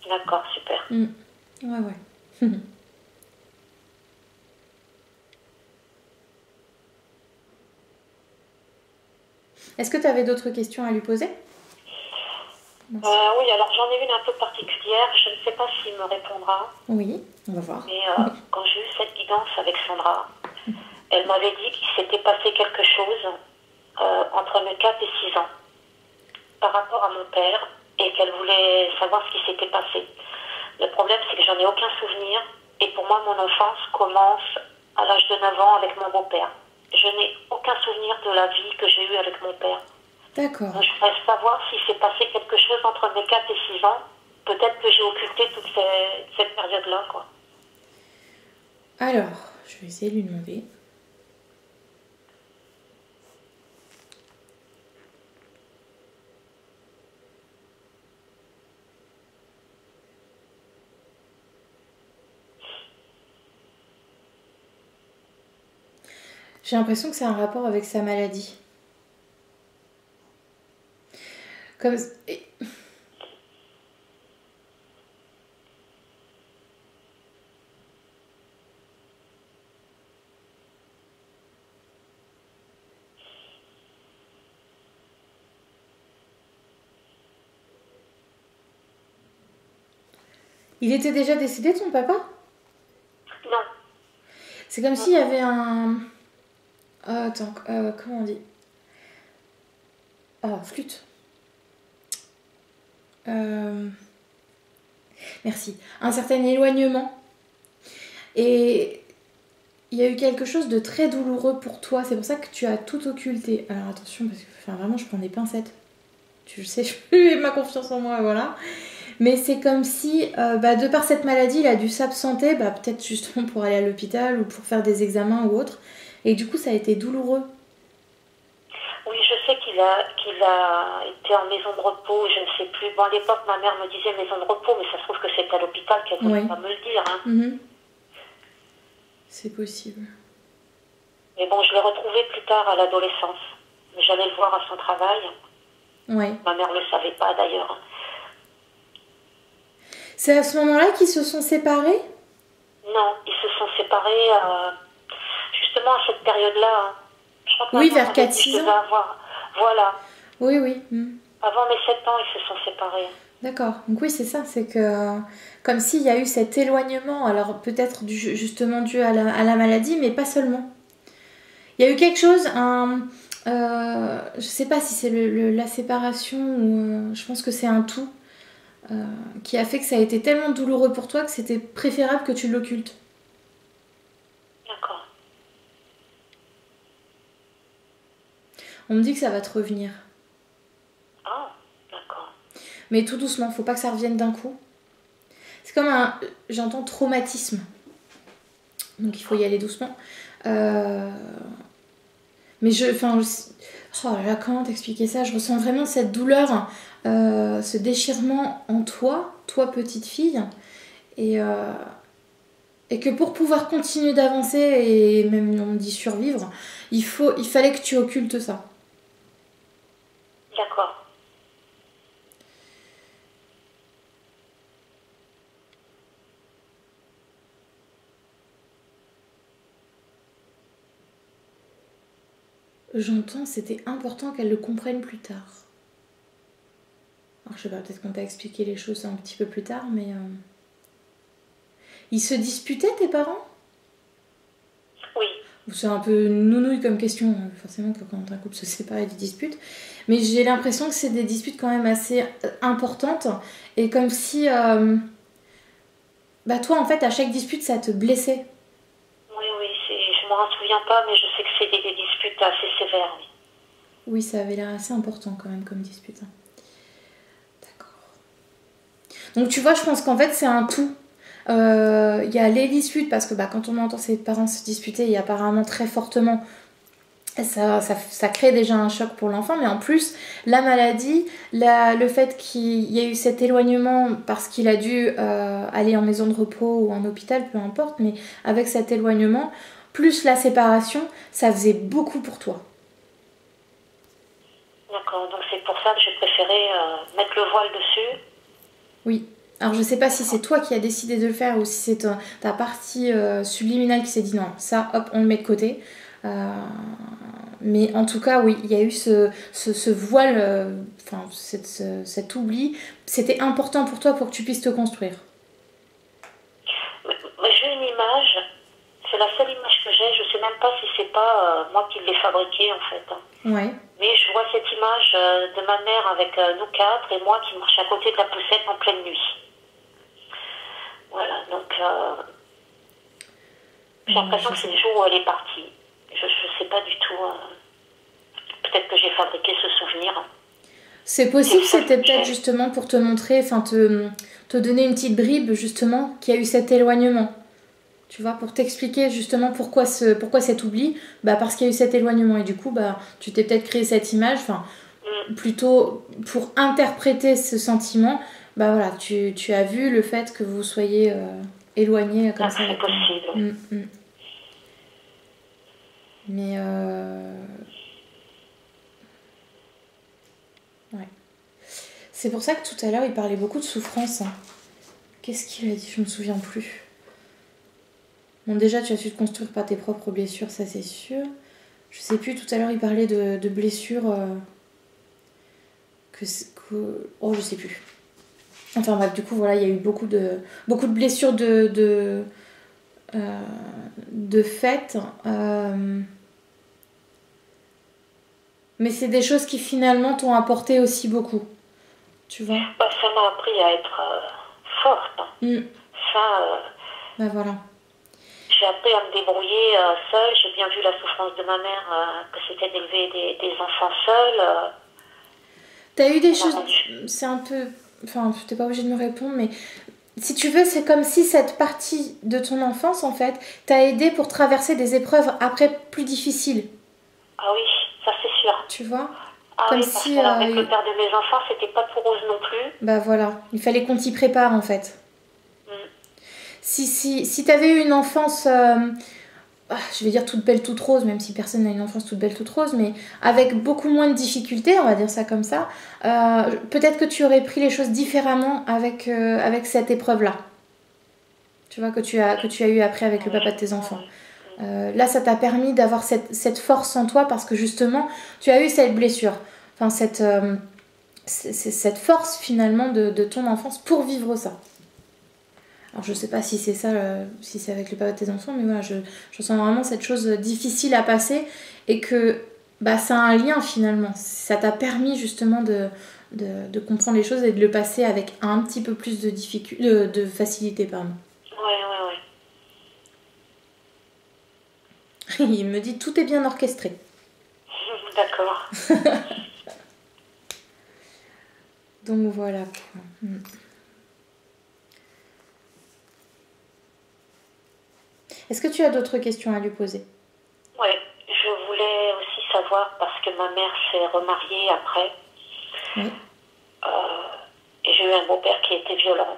D'accord, super. Ouais. Est-ce que tu avais d'autres questions à lui poser? Oui, alors j'en ai une un peu particulière. Je ne sais pas s'il me répondra. Oui, on va voir. Mais quand j'ai eu cette guidance avec Sandra, elle m'avait dit qu'il s'était passé quelque chose entre mes 4 et 6 ans par rapport à mon père et qu'elle voulait savoir ce qui s'était passé. Le problème, c'est que j'en ai aucun souvenir et pour moi, mon enfance commence à l'âge de 9 ans avec mon beau-père. Je n'ai aucun souvenir de la vie que j'ai eue avec mon père. D'accord. Donc, je voudrais savoir s'il s'est passé quelque chose entre mes 4 et 6 ans. Peut-être que j'ai occulté toute cette période-là, quoi. Alors, je vais essayer de lui demander. J'ai l'impression que c'est un rapport avec sa maladie. Comme... Il était déjà décédé, ton papa? Non. C'est comme s'il y avait un... attends, comment on dit? Ah, flûte. Merci. Un certain éloignement. Et il y a eu quelque chose de très douloureux pour toi. C'est pour ça que tu as tout occulté. Alors attention, parce que vraiment, je prends des pincettes. Tu sais, j'ai ma confiance en moi, voilà. Mais c'est comme si, de par cette maladie, il a dû s'absenter, peut-être justement pour aller à l'hôpital ou pour faire des examens ou autre. Et du coup, ça a été douloureux. Oui, je sais qu'il a été en maison de repos, je ne sais plus. Bon, à l'époque, ma mère me disait maison de repos, mais ça se trouve que c'est à l'hôpital qu'elle ne voulait pas me le dire. Hein. C'est possible. Mais bon, je l'ai retrouvé plus tard à l'adolescence. J'allais le voir à son travail. Ouais. Ma mère ne le savait pas d'ailleurs. C'est à ce moment-là qu'ils se sont séparés? Non, ils se sont séparés justement à cette période-là. Je crois que oui, vers 4-6 ans. Voilà. Oui. Avant mes 7 ans, ils se sont séparés. D'accord. Donc oui, c'est ça. C'est que comme s'il y a eu cet éloignement, alors peut-être justement dû à la maladie, mais pas seulement. Il y a eu quelque chose, je sais pas si c'est la séparation ou je pense que c'est un tout qui a fait que ça a été tellement douloureux pour toi que c'était préférable que tu l'occultes. D'accord. On me dit que ça va te revenir. Ah, d'accord. Mais tout doucement, faut pas que ça revienne d'un coup. C'est comme j'entends traumatisme. Donc il faut y aller doucement. Mais oh là là, comment t'expliquer ça? Je ressens vraiment cette douleur, ce déchirement en toi petite fille, et que pour pouvoir continuer d'avancer et même on me dit survivre, il fallait que tu occultes ça. D'accord. J'entends, c'était important qu'elle le comprenne plus tard. Alors je sais pas, peut-être qu'on t'a expliqué les choses un petit peu plus tard, mais... Ils se disputaient, tes parents? Oui. C'est un peu nounouille comme question, forcément que quand un couple se sépare, il y a des disputes. Mais j'ai l'impression que c'est des disputes quand même assez importantes. Et comme si... toi, en fait, à chaque dispute, ça te blessait. Oui, je m'en souviens pas, mais je sais que c'est des disputes assez sévères. Oui, ça avait l'air assez important quand même comme dispute. Donc tu vois, je pense qu'en fait c'est un tout. Il y a les disputes, parce que quand on entend ses parents se disputer, et apparemment très fortement, ça crée déjà un choc pour l'enfant, mais en plus, la maladie, le fait qu'il y ait eu cet éloignement parce qu'il a dû aller en maison de repos ou en hôpital, peu importe, mais avec cet éloignement, plus la séparation, ça faisait beaucoup pour toi. D'accord, donc c'est pour ça que j'ai préféré mettre le voile dessus. Oui. Alors je sais pas si c'est toi qui as décidé de le faire ou si c'est ta partie subliminale qui s'est dit non, ça, hop, on le met de côté. Mais en tout cas, oui, il y a eu ce voile, cet oubli. C'était important pour toi pour que tu puisses te construire. Mais j'ai une image, c'est la seule image que j'ai, je sais même pas si c'est pas moi qui l'ai fabriquée en fait. Ouais. Mais je vois cette image de ma mère avec nous quatre et moi qui marche à côté de la poussette en pleine nuit. Voilà, donc j'ai l'impression que c'est le jour où elle est partie. Je sais pas du tout. Peut-être que j'ai fabriqué ce souvenir. C'est possible, c'était peut-être justement pour te montrer, te donner une petite bribe justement qu'il y a eu cet éloignement. Tu vois, pour t'expliquer justement pourquoi cet oubli, parce qu'il y a eu cet éloignement et du coup, tu t'es peut-être créé cette image, plutôt pour interpréter ce sentiment, voilà, tu as vu le fait que vous soyez éloignés comme ça. C'est possible. Mais ouais. C'est pour ça que tout à l'heure, il parlait beaucoup de souffrance. Hein. Qu'est-ce qu'il a dit? Je me souviens plus. Bon, déjà, tu as su te construire par tes propres blessures, ça c'est sûr. Je sais plus, tout à l'heure, il parlait de blessures oh, je sais plus. Enfin bref, du coup, voilà, il y a eu beaucoup de blessures de fait. Mais c'est des choses qui finalement t'ont apporté aussi beaucoup. Tu vois? Ça m'a appris à être forte. Ça, voilà. J'ai appris à me débrouiller seule. J'ai bien vu la souffrance de ma mère, que c'était d'élever des enfants seuls. T'as eu des choses... C'est un peu... Enfin, t'es pas obligée de me répondre, mais... Si tu veux, c'est comme si cette partie de ton enfance, en fait, t'a aidé pour traverser des épreuves après plus difficiles. Ah oui, ça c'est sûr. Tu vois? Ah comme oui, parce si, avec le père de mes enfants, c'était pas tout rose non plus. Voilà, il fallait qu'on t'y prépare, en fait. Si t'avais eu une enfance, je vais dire toute belle, toute rose, même si personne n'a une enfance toute belle, toute rose, mais avec beaucoup moins de difficultés, on va dire ça comme ça, peut-être que tu aurais pris les choses différemment avec cette épreuve-là. Tu vois, que tu as eu après avec le papa de tes enfants. Là, ça t'a permis d'avoir cette force en toi parce que justement, tu as eu cette blessure. Enfin, cette force finalement de ton enfance pour vivre ça. Alors je sais pas si c'est ça, si c'est avec le papa de tes enfants, mais voilà, je sens vraiment cette chose difficile à passer et que ça a un lien finalement. Ça t'a permis justement de comprendre les choses et de le passer avec un petit peu plus de facilité, pardon. Ouais. Il me dit tout est bien orchestré. D'accord. Donc voilà. Est-ce que tu as d'autres questions à lui poser? Oui, je voulais aussi savoir, parce que ma mère s'est remariée après. Oui. Et j'ai eu un beau-père qui était violent.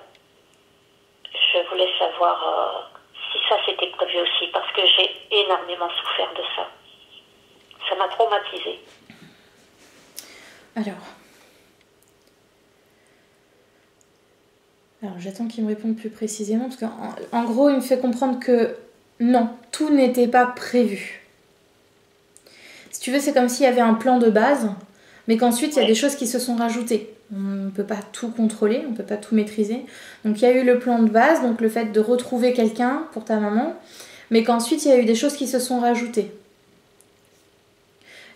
Je voulais savoir si ça c'était prévu aussi, parce que j'ai énormément souffert de ça. Ça m'a traumatisée. Alors j'attends qu'il me réponde plus précisément, parce qu'en gros, il me fait comprendre que non, tout n'était pas prévu. Si tu veux, c'est comme s'il y avait un plan de base, mais qu'ensuite, il y a des choses qui se sont rajoutées. On ne peut pas tout contrôler, on ne peut pas tout maîtriser. Donc il y a eu le plan de base, donc le fait de retrouver quelqu'un pour ta maman, mais qu'ensuite, il y a eu des choses qui se sont rajoutées.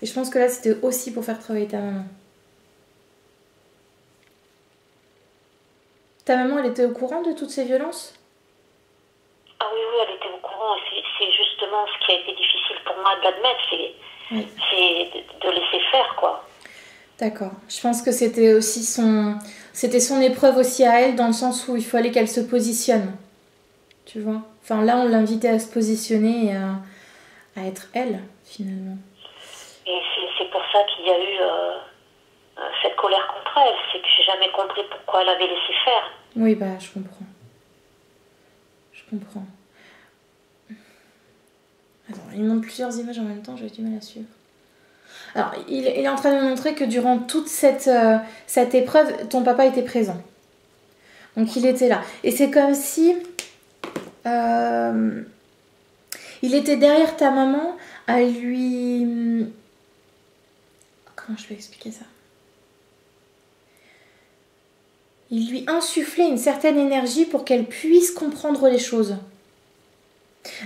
Et je pense que là, c'était aussi pour faire travailler ta maman. Ta maman, elle était au courant de toutes ces violences? Ah oui, elle était au courant. C'est justement ce qui a été difficile pour moi d'admettre, c'est de laisser faire, quoi. D'accord. Je pense que c'était aussi c'était son épreuve aussi à elle, dans le sens où il fallait qu'elle se positionne. Tu vois? Enfin, là, on l'invitait à se positionner et à être elle, finalement. Et c'est pour ça qu'il y a eu cette colère contre elle. C'est que j'ai jamais compris pourquoi elle avait laissé faire. Oui, bah, je comprends. Je comprends. Attends, il montre plusieurs images en même temps, j'ai du mal à suivre. Alors, il est en train de me montrer que durant toute cette épreuve, ton papa était présent. Donc, il était là. Et c'est comme si il était derrière ta maman à lui... Comment je peux expliquer ça? Il lui insufflait une certaine énergie pour qu'elle puisse comprendre les choses.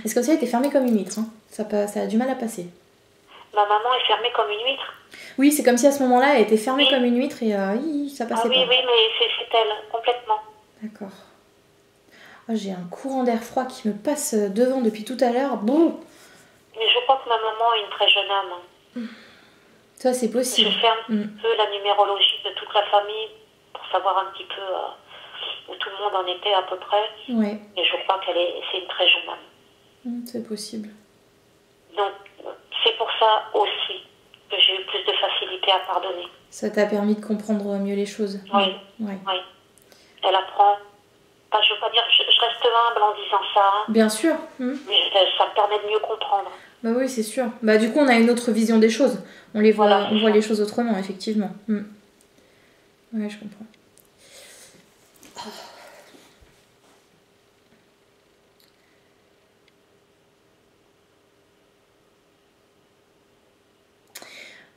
Parce que comme ça, elle était fermée comme une huître. Hein. Ça a du mal à passer. Ma maman est fermée comme une huître. Oui, c'est comme si à ce moment-là, elle était fermée comme une huître et ça passait pas. Ah oui, pas. oui, mais c'est elle, complètement. D'accord. Oh, j'ai un courant d'air froid qui me passe devant depuis tout à l'heure. Bon. Mais je crois que ma maman est une très jeune âme. Ça, c'est possible. Je ferme un peu la numérologie de toute la famille pour savoir un petit peu où tout le monde en était à peu près. Ouais. Et je crois c'est une très jeune âme. C'est possible. Donc, c'est pour ça aussi que j'ai eu plus de facilité à pardonner. Ça t'a permis de comprendre mieux les choses. Oui. Ouais. Oui. Elle apprend. Enfin, je veux pas dire, je reste humble en disant ça. Hein. Bien sûr. Mais ça me permet de mieux comprendre. Bah oui, c'est sûr. Bah du coup, on a une autre vision des choses. On les voit, voilà, on voit les choses autrement, effectivement. Ouais, je comprends. Oh.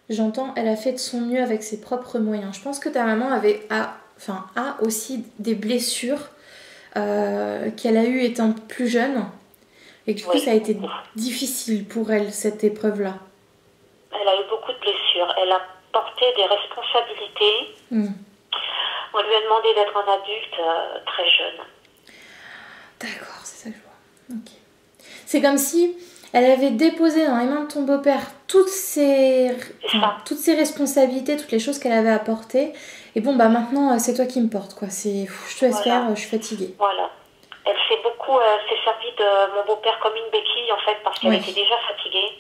J'entends, elle a fait de son mieux avec ses propres moyens. Je pense que ta maman a aussi des blessures qu'elle a eues étant plus jeune. Et que du coup, ça a été difficile pour elle, cette épreuve-là. Elle a eu beaucoup de blessures. Elle a porté des responsabilités. On lui a demandé d'être un adulte très jeune. D'accord, c'est ça que je vois. Ok. C'est comme si elle avait déposé dans les mains de ton beau-père toutes ses responsabilités, toutes les choses qu'elle avait apportées. Et bon, bah maintenant, c'est toi qui me portes, quoi. Je te laisse faire, je suis fatiguée. Voilà. Elle s'est servie de mon beau-père comme une béquille, en fait, parce qu'elle était déjà fatiguée.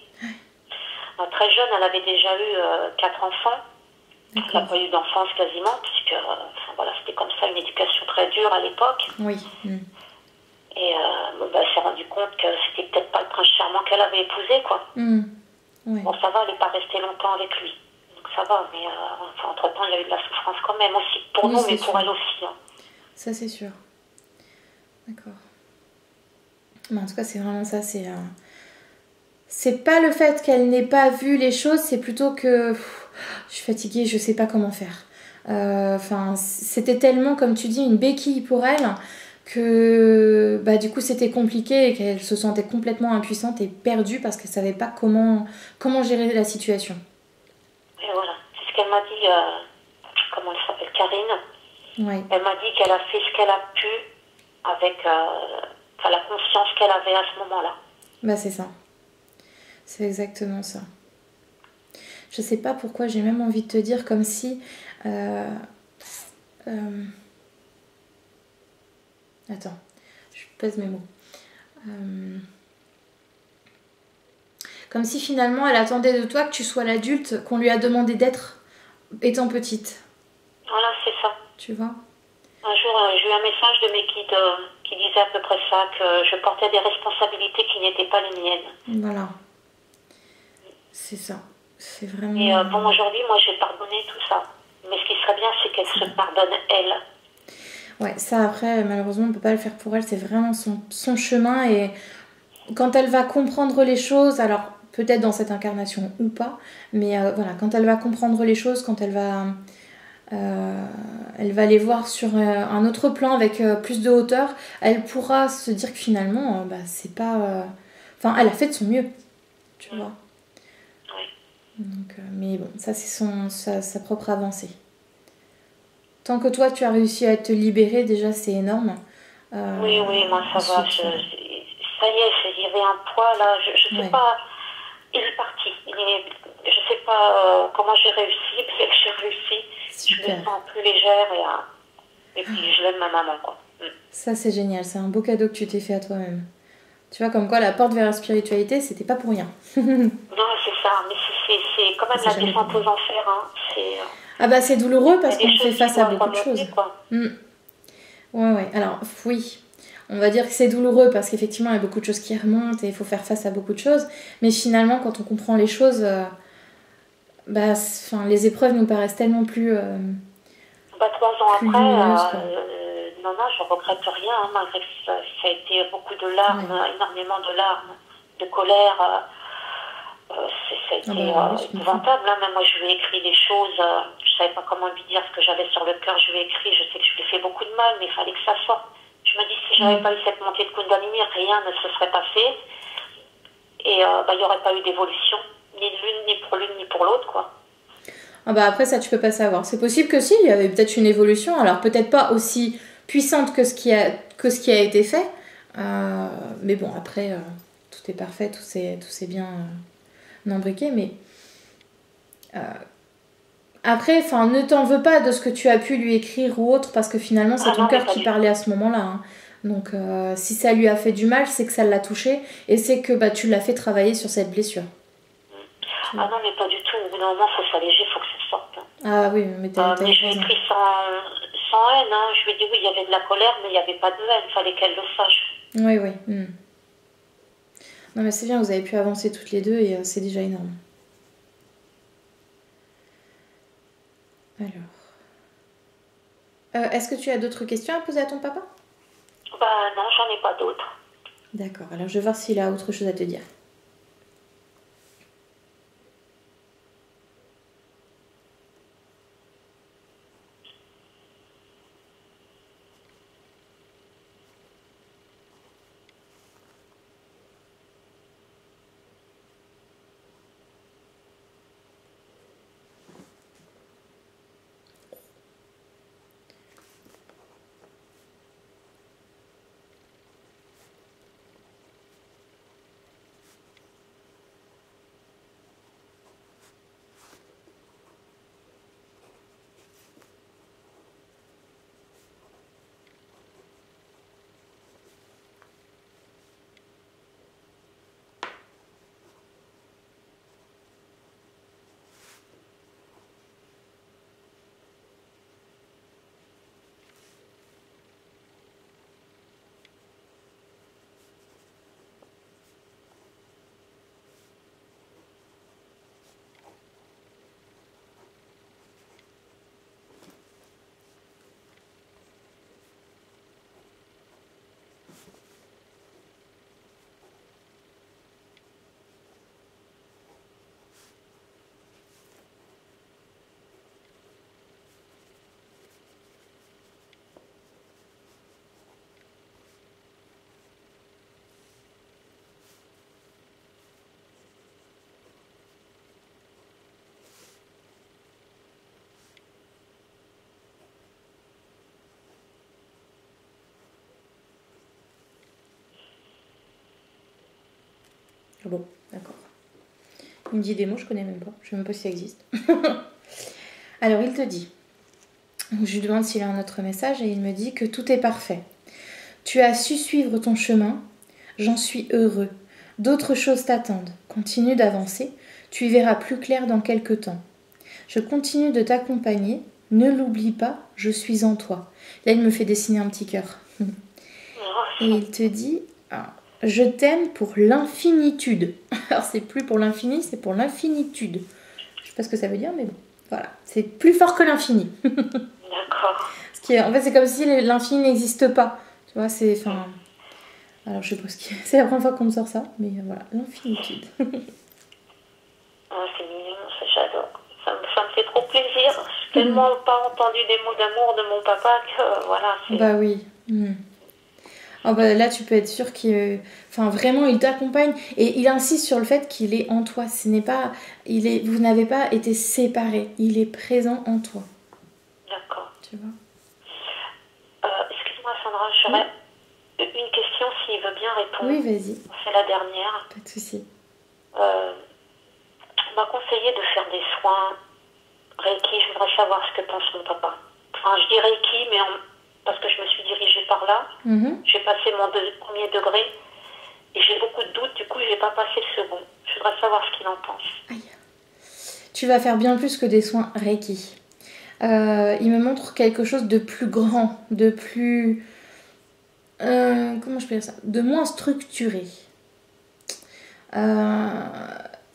Très jeune, elle avait déjà eu 4 enfants. Elle n'a pas eu d'enfance quasiment, puisque c'était comme ça, une éducation très dure à l'époque. Oui. Et elle s'est rendue compte que c'était peut-être pas le prince charmant qu'elle avait épousé, quoi. Ouais. Bon, ça va, elle n'est pas restée longtemps avec lui. Donc ça va, mais entre-temps, il y a eu de la souffrance quand même, aussi pour nous, mais pour elle aussi. Hein. Ça, c'est sûr. D'accord. Mais en tout cas, c'est vraiment ça, c'est pas le fait qu'elle n'ait pas vu les choses, c'est plutôt que je suis fatiguée, je sais pas comment faire. C'était tellement, comme tu dis, une béquille pour elle que du coup c'était compliqué et qu'elle se sentait complètement impuissante et perdue parce qu'elle savait pas comment gérer la situation. Et voilà, c'est ce qu'elle m'a dit, comment elle s'appelle, Karine. Ouais. Elle m'a dit qu'elle a fait ce qu'elle a pu avec la conscience qu'elle avait à ce moment-là. Bah c'est ça. C'est exactement ça. Je sais pas pourquoi j'ai même envie de te dire comme si... Attends, je pèse mes mots. Comme si finalement elle attendait de toi que tu sois l'adulte qu'on lui a demandé d'être étant petite. Voilà, c'est ça. Tu vois ? Un jour, j'ai eu un message de mes guides qui disait à peu près ça, que je portais des responsabilités qui n'étaient pas les miennes. Voilà. C'est ça. C'est vraiment... Et aujourd'hui, moi, j'ai pardonné tout ça. Mais ce qui serait bien, c'est qu'elle se pardonne, elle. Ouais, ça, après, malheureusement, on ne peut pas le faire pour elle. C'est vraiment son chemin. Et quand elle va comprendre les choses, alors peut-être dans cette incarnation ou pas, mais voilà, quand elle va comprendre les choses, quand elle va les voir sur un autre plan avec plus de hauteur, elle pourra se dire que finalement, c'est pas... Enfin, elle a fait de son mieux, tu vois. Donc, mais bon, ça c'est sa propre avancée. Tant que toi tu as réussi à te libérer, déjà c'est énorme. Oui, moi ça va. Ça y est, il y avait un poids là. Je sais pas. il est parti. Je ne sais pas comment j'ai réussi, mais j'ai réussi. Super. Je me sens plus légère et puis je l'aime ma maman, quoi. Ça, c'est génial. C'est un beau cadeau que tu t'es fait à toi-même. Tu vois, comme quoi la porte vers la spiritualité, c'était pas pour rien. Non, c'est ça, mais c'est quand même C'est la jamais descente pour aux rien. enfers. Hein. Ah bah c'est douloureux Il y parce a des qu'on fait choses face qui à doivent beaucoup de remonter, choses. quoi. Ouais. Alors, oui. On va dire que c'est douloureux parce qu'effectivement, il y a beaucoup de choses qui remontent et il faut faire face à beaucoup de choses. Mais finalement, quand on comprend les choses, les épreuves nous paraissent tellement plus, 3 ans plus après, lumineuses, quoi. non, je regrette rien, hein, malgré que ça a été beaucoup de larmes, énormément de larmes, de colère. Ça a été épouvantable. Hein. Même moi, je lui ai écrit des choses, je savais pas comment lui dire ce que j'avais sur le cœur. Je lui ai écrit, je sais que je lui ai fait beaucoup de mal, mais il fallait que ça sorte. Je me dis, si j'avais pas eu cette montée de Kundalini, rien ne se serait passé. Et il n'y aurait pas eu d'évolution, ni l'une, ni pour l'une, ni pour l'autre, quoi. Ah bah après ça tu peux pas savoir. C'est possible que si, il y avait peut-être une évolution, alors peut-être pas aussi puissante que ce qui a été fait. Mais bon après tout est parfait, tout s'est bien imbriqué, mais après, ne t'en veux pas de ce que tu as pu lui écrire ou autre, parce que finalement c'est ton cœur qui parlait à ce moment-là. Hein. Donc si ça lui a fait du mal, c'est que ça l'a touché et c'est que tu l'as fait travailler sur cette blessure. Ah non, mais pas du tout. Au bout d'un moment, il faut s'alléger, il faut que ça sorte. Ah oui, mais mais je lui ai écrit sans haine. Hein. Je lui ai dit oui, il y avait de la colère, mais il n'y avait pas de haine. Il fallait qu'elle le sache. Oui. Non, mais c'est bien, vous avez pu avancer toutes les deux et c'est déjà énorme. Alors. Est-ce que tu as d'autres questions à poser à ton papa ? Non, j'en ai pas d'autres. D'accord, alors je vais voir s'il a autre chose à te dire. Bon, d'accord. Il me dit des mots, je connais même pas. Je sais même pas si ça existe. Alors, il te dit. Je lui demande s'il a un autre message et il me dit que tout est parfait. Tu as su suivre ton chemin. J'en suis heureux. D'autres choses t'attendent. Continue d'avancer. Tu y verras plus clair dans quelque temps. Je continue de t'accompagner. Ne l'oublie pas, je suis en toi. Là, il me fait dessiner un petit cœur. Et il te dit... Je t'aime pour l'infinitude. Alors, c'est plus pour l'infini, c'est pour l'infinitude. Je sais pas ce que ça veut dire, mais bon. Voilà. C'est plus fort que l'infini. D'accord. En fait, c'est comme si l'infini n'existe pas. Tu vois, c'est... Alors, je sais pas ce qui... C'est la première fois qu'on me sort ça, mais voilà. L'infinitude. C'est mignon, j'adore. Ça me fait trop plaisir. Je n'ai tellement pas entendu des mots d'amour de mon papa que voilà. Bah oui. Oh là, tu peux être sûr qu'il... vraiment, il t'accompagne. Et il insiste sur le fait qu'il est en toi. Ce n'est pas... Vous n'avez pas été séparés. Il est présent en toi. D'accord. Tu vois. Excuse-moi, Sandra, j'aurais une question s'il veut bien répondre. Oui, vas-y. C'est la dernière. Pas de souci. tu m'as conseillé de faire des soins Reiki. Je voudrais savoir ce que pense mon papa. Enfin, je dis Reiki, mais parce que je me suis dirigée par là. J'ai passé mon premier degré et j'ai beaucoup de doutes. Du coup, je n'ai pas passé le second. Je voudrais savoir ce qu'il en pense. Aïe. Tu vas faire bien plus que des soins Reiki. Il me montre quelque chose de plus grand, de plus... comment je peux dire ça? De moins structuré.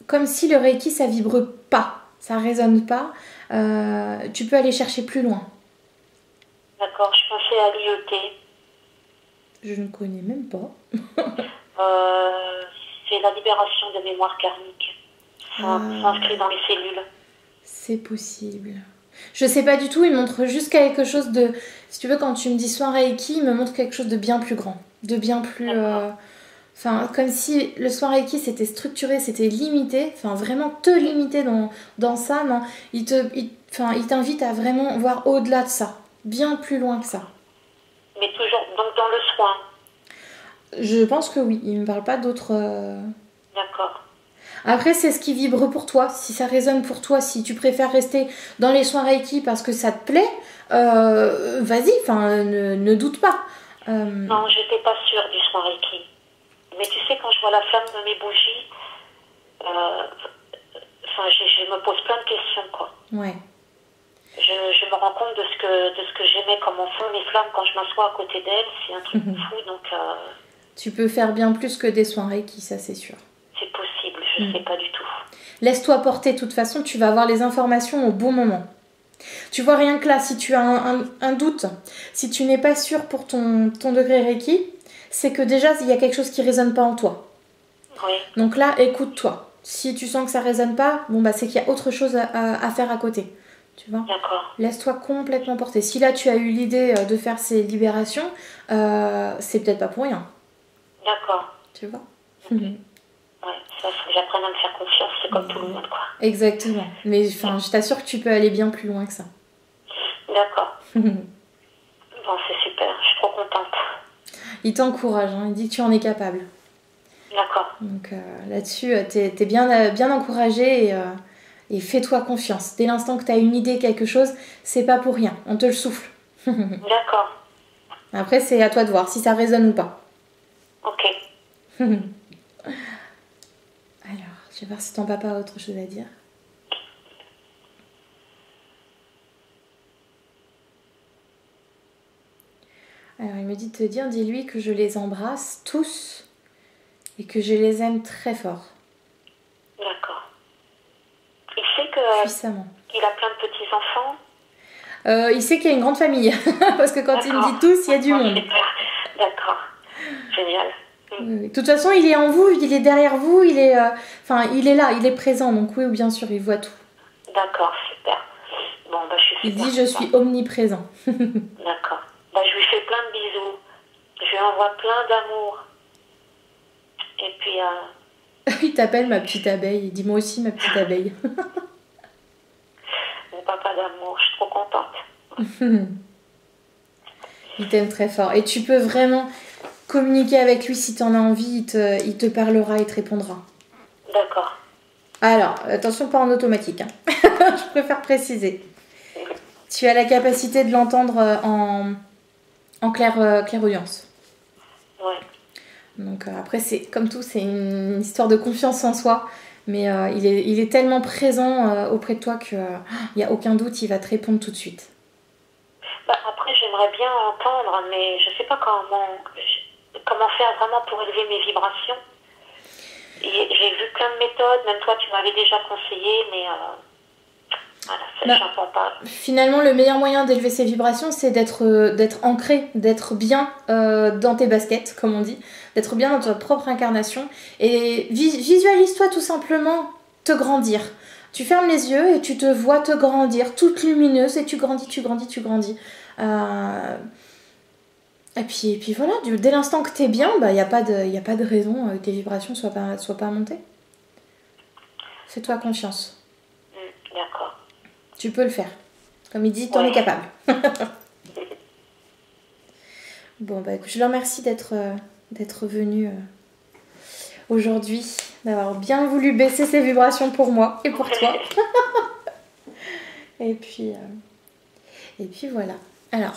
Comme si le Reiki, ça vibre pas, ça résonne pas. Tu peux aller chercher plus loin. D'accord, je pensais à l'IET. Je ne connais même pas. C'est la libération de mémoire karmique. Ça s'inscrit dans les cellules. C'est possible. Je sais pas du tout, il montre juste quelque chose de... Si tu veux, quand tu me dis soin Reiki, il me montre quelque chose de bien plus grand. De bien plus... Enfin, comme si le soin Reiki, c'était structuré, c'était limité. Enfin, vraiment te limiter dans ça, non. Il t'invite à vraiment voir au-delà de ça. Bien plus loin que ça. Mais toujours donc dans le soin. Je pense que oui, il me parle pas d'autres... D'accord. Après, c'est ce qui vibre pour toi. Si ça résonne pour toi, si tu préfères rester dans les soins Reiki parce que ça te plaît, vas-y, enfin, ne doute pas. Non, j'étais pas sûre du soin Reiki. Mais tu sais, quand je vois la flamme de mes bougies, je me pose plein de questions, quoi. Ouais. Je me rends compte de ce que j'aimais, comment font les flammes quand je m'assois à côté d'elles. C'est un truc fou, donc... Tu peux faire bien plus que des soins Reiki, ça c'est sûr. C'est possible, je sais pas du tout. Laisse-toi porter, de toute façon, tu vas avoir les informations au bon moment. Tu vois, rien que là, si tu as un doute, si tu n'es pas sûr pour ton degré Reiki, c'est que déjà, il y a quelque chose qui ne résonne pas en toi. Oui. Donc là, écoute-toi. Si tu sens que ça ne résonne pas, bon, bah, c'est qu'il y a autre chose à faire à côté. Tu vois ? D'accord. Laisse-toi complètement porter. Si là, tu as eu l'idée de faire ces libérations, c'est peut-être pas pour rien. D'accord. Tu vois ? Ouais, ça, faut que j'apprenne à me faire confiance, c'est comme tout le monde, quoi. Exactement. Mais enfin, je t'assure que tu peux aller bien plus loin que ça. D'accord. Bon, c'est super, je suis trop contente. Il t'encourage, hein, il dit que tu en es capable. D'accord. Donc là-dessus, t'es bien encouragé et fais-toi confiance. Dès l'instant que t'as une idée, quelque chose, c'est pas pour rien, on te le souffle. D'accord. Après, c'est à toi de voir si ça résonne ou pas. Ok. Alors, je vais voir si ton papa a autre chose à dire. Alors, il me dit de te dire, dis-lui que je les embrasse tous et que je les aime très fort. D'accord. Il sait que Puissamment. Il a plein de petits-enfants. Il sait qu'il y a une grande famille. Parce que quand il me dit tous, il y a du monde. D'accord. Génial. Oui. De toute façon, il est en vous, il est derrière vous, il est là, il est présent. Donc oui, bien sûr, il voit tout. D'accord, super. Bon, bah, je suis Il super dit, je suis omniprésent. D'accord. Bah, je lui fais plein de bisous. Je lui envoie plein d'amour. Et puis... Il t'appelle ma petite abeille. Il dit, moi aussi, ma petite abeille. Mon papa d'amour, je suis trop contente. Il t'aime très fort. Et tu peux vraiment communiquer avec lui si tu en as envie. Il te parlera, il te répondra. D'accord. Alors, attention, pas en automatique. Hein. Je préfère préciser. Tu as la capacité de l'entendre en clairaudience. Ouais. Donc après, c'est comme tout, c'est une histoire de confiance en soi. Mais il est tellement présent auprès de toi qu'il n'y a aucun doute, il va te répondre tout de suite. Bah, après, j'aimerais bien entendre, mais je ne sais pas comment faire vraiment pour élever mes vibrations. Et j'ai vu plein de méthodes, même toi tu m'avais déjà conseillé, mais voilà, ça j'entends pas. Finalement, le meilleur moyen d'élever ses vibrations, c'est d'être ancré, d'être bien dans tes baskets, comme on dit, d'être bien dans ta propre incarnation. Et visualise-toi tout simplement te grandir. Tu fermes les yeux et tu te vois te grandir, toute lumineuse, et tu grandis, tu grandis, tu grandis. Et puis voilà, dès l'instant que t'es bien, bah, y a pas de raison que tes vibrations soient pas montées. Fais-toi confiance. D'accord. Tu peux le faire. Comme il dit, t'en es capable. Bon, bah écoute, je le remercie d'être venu aujourd'hui, d'avoir bien voulu baisser ses vibrations pour moi et pour toi. Et puis voilà. Alors,